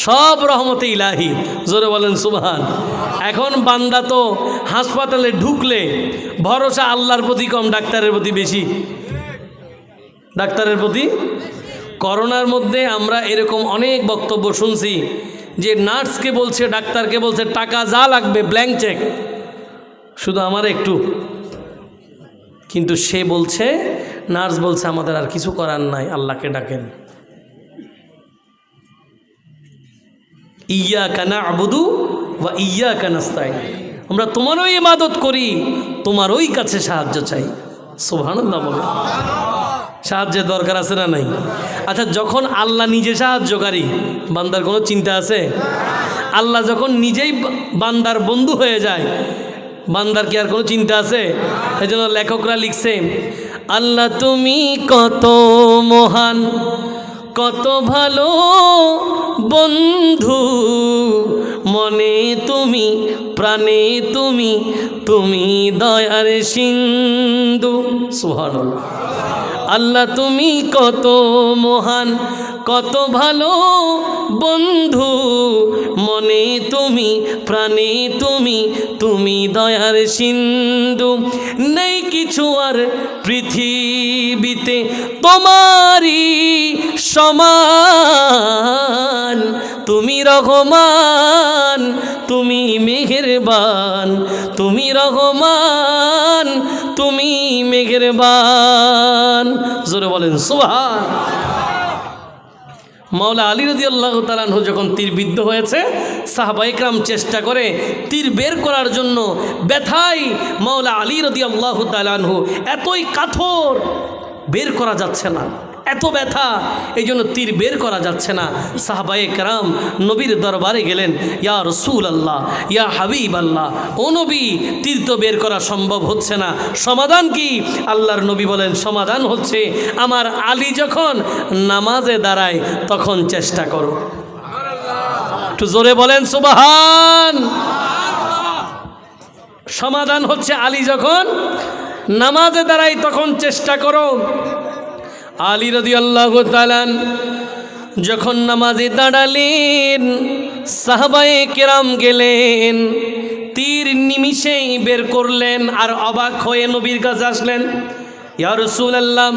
সব রহমতে ইলাহি। জোরে বলেন সুবহান। এখন বান্দা তো হাসপাতালে ঢুকলে ভরসা আল্লাহর প্রতি কম, ডাক্তারের প্রতি বেশি। ডাক্তারের প্রতি। করোনার মধ্যে আমরা এরকম অনেক বক্তব্য শুনছি যে নার্সকে বলছে, ডাক্তারকে বলছে টাকা যা লাগবে ব্ল্যাঙ্ক চেক, শুধু আমার একটু। কিন্তু সে বলছে, নার্স বলছে আমাদের আর কিছু করার নাই, আল্লাহকে ডাকেন। ইয়্যাকা না'বুদু ওয়া ইয়্যাকা নাস্তাঈন, আমরা তোমারই ইবাদত করি, তোমারই কাছে সাহায্য চাই। সুবহানাল্লাহ বলে। সাহায্যের দরকার আছে না নাই? আচ্ছা, যখন আল্লাহ নিজে সাহায্যকারী, বান্দার কোনো চিন্তা আছে? আল্লাহ যখন নিজেই বান্দার বন্ধু হয়ে যায়, বান্দার কি আর কোনো চিন্তা আছে? এই জন্য লেখকরা লিখছে, আল্লাহ তুমি কত মহান, কত ভালো বন্ধু, মনে তুমি, প্রাণে তুমি, তুমি দয়ার সিন্ধু। সুবহানাল্লাহ। আল্লাহ তুমি কত মহান, কত ভালো বন্ধু, মনে তুমি, প্রাণে তুমি, তুমি দয়ার সিন্ধু। নেই কিছু আর পৃথিবীতে তোমারই সমান, তুমি রহমান, তুমি মেহেরবান, তুমি রহমান, তুমি মেহেরবান। জোরে বলেন সুবহান। মাওলা আলী রাদিয়াল্লাহু তাআলা আনহু যখন তীরবিদ্ধ হয়েছে, সাহাবায়ে কেরাম চেষ্টা করে তীর বের করার জন্য, ব্যথায় মাওলা আলী রাদিয়াল্লাহু তাআলা আনহু এতই কাতর, বের করা যাচ্ছে না, এত ব্যথা, এই জন্য তীর বের করা যাচ্ছে না। সাহাবায়ে কেরাম নবীর দরবারে গেলেন, ইয়া রাসূলুল্লাহ, ইয়া হাবিবাল্লাহ, ও নবী, তীর তো বের করা সম্ভব হচ্ছে না, সমাধান কি? আল্লাহর নবী বলেন, সমাধান হচ্ছে আমার আলী যখন নামাজে দাঁড়ায় তখন চেষ্টা করো। একটু জোরে বলেন সুবহান। সমাধান হচ্ছে আলী যখন নামাজে দাঁড়ায় তখন চেষ্টা করো। আলী রাদিয়াল্লাহু তাআলা যখন নামাজে দাঁড়ালেন, সাহাবায়ে কেরাম গেলেন, তীর নিমিষেই বের করলেন, আর অবাক হয়ে নবীর কাছে আসলেন, ইয়া রাসূলুল্লাহ,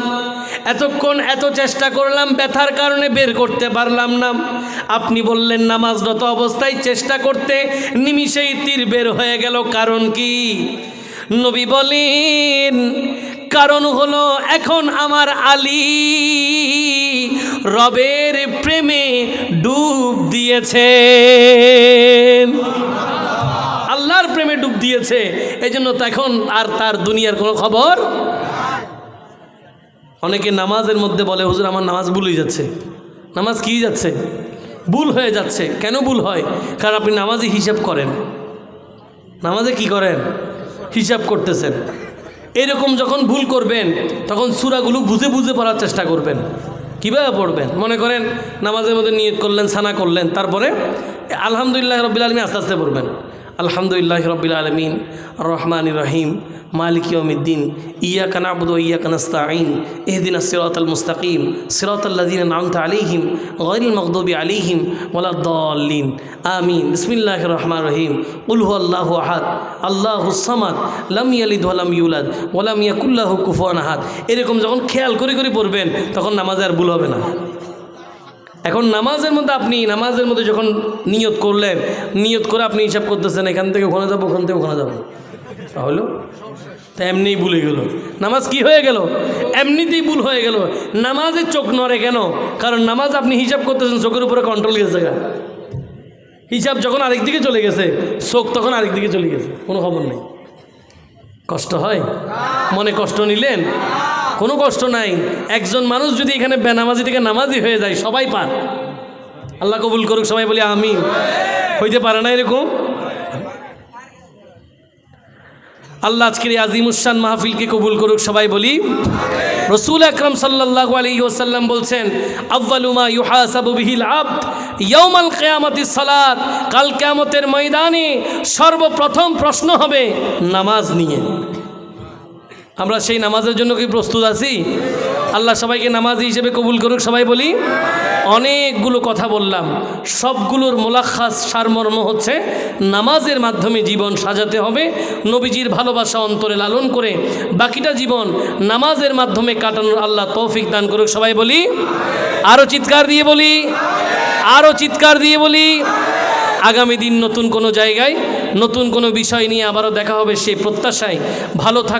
এতক্ষণ এত চেষ্টা করলাম, ব্যথার কারণে বের করতে পারলাম না, আপনি বললেন নামাজরত অবস্থায় চেষ্টা করতে, নিমিষেই তীর বের হয়ে গেল, কারণ কি? নবী বলেন, কারণ হলো এখন আমার আলী রবের প্রেমে ডুব দিয়েছে, আল্লাহর প্রেমে ডুব দিয়েছে, এজন্য তখন আর তার দুনিয়ার কোনো খবর। অনেকে নামাজের মধ্যে বলে, হুজুর আমার নামাজ ভুল হয়ে যাচ্ছে। নামাজ কি যাচ্ছে? ভুল হয়ে যাচ্ছে। কেন ভুল হয়? কারণ আপনি নামাজে হিসাব করেন। নামাজে কি করেন? হিসাব করতেছেন। এরকম যখন ভুল করবেন তখন সূরাগুলো বুঝে বুঝে পড়ার চেষ্টা করবেন। কীভাবে পড়বেন? মনে করেন নামাজের মধ্যে নিয়ত করলেন, সানা করলেন, তারপরে আলহামদুলিল্লাহ রাব্বিল আলামিন আস্তে আস্তে পড়বেন, আলহামদুলিল্লাহি রাব্বিল আলামিন আর রহমানির রহিম মালিক ইয়াউমিদ্দিন ইয়্যাকা না'বুদু ওয়া ইয়্যাকা নাস্তাঈন ইহদিনাস সিরাতাল মুস্তাকিম সিরাতাল লাযিনা আন'আমতা আলাইহিম গায়রিল মাগদুবি আলাইহিম ওয়ালাদ-দাল্লিন আমিন। বিসমিল্লাহির রহমানির রহিম কুল হুয়াল্লাহু আহাদ আল্লাহুস সামাদ লাম ইয়ালিদ ওয়া লাম ইউলাদ ওয়া লাম ইয়াকুল লাহু কুফুয়ান আহাদ। এরকম যখন খেয়াল করে করে পড়বেন তখন নামাজে আর ভুল হবে না। এখন নামাজের মধ্যে আপনি নামাজের মধ্যে যখন নিয়ত করলেন, নিয়ত করে আপনি হিসাব করতেছেন এখান থেকে ওখানে যাবো, ওখান থেকে ওখানে যাবো, তাহলে তা এমনিই ভুলে গেল। নামাজ কি হয়ে গেল? এমনিতেই ভুল হয়ে গেল। নামাজে চোখ নড়ে কেন? কারণ নামাজ আপনি হিসাব করতেছেন, চোখের উপরে কন্ট্রোল গেছে। হিসাব যখন আরেক দিকে চলে গেছে, চোখ তখন আরেক দিকে চলে গেছে, কোনো খবর নেই। কষ্ট হয়? মনে কষ্ট নিলেন? কোনো কষ্ট নাই। একজন মানুষ যদি এখানে বেনামাজি থেকে নামাজি হয়ে যায়, সবাই পার। আল্লাহ কবুল করুক, সবাই বলি আমিন। হইতে পারে না এরকম? আল্লাহ আজকের এই আজিমুশান মাহফিলকে কবুল করুক, সবাই বলি। রাসূল আকরাম সাল্লাল্লাহু আলাইহি ওয়াসাল্লাম বলছেন, আউয়ালু মা ইউহাসাবু বিহিল আবদ ইয়াউমাল কিয়ামাতিস সালাত। কাল কিয়ামতের ময়দানে সর্বপ্রথম প্রশ্ন হবে নামাজ নিয়ে। আমরা সেই নামাজের জন্য কি প্রস্তুত আছি? আল্লাহ সবাইকে নামাজি হিসেবে কবুল করুক, সবাই বলি। অনেকগুলো কথা বললাম, সবগুলোর মোলাখাস সারমর্ম হচ্ছে নামাজের মাধ্যমে জীবন সাজাতে হবে, নবীজির ভালোবাসা অন্তরে লালন করে বাকিটা জীবন নামাজের মাধ্যমে কাটানোর আল্লাহ তৌফিক দান করুক, সবাই বলি। আরও চিৎকার দিয়ে বলি, আরও চিৎকার দিয়ে বলি। আগামী দিন নতুন কোনো জায়গায় নতুন কোনো বিষয় নিয়ে আবারও দেখা হবে, সেই প্রত্যাশায় ভালো থাক।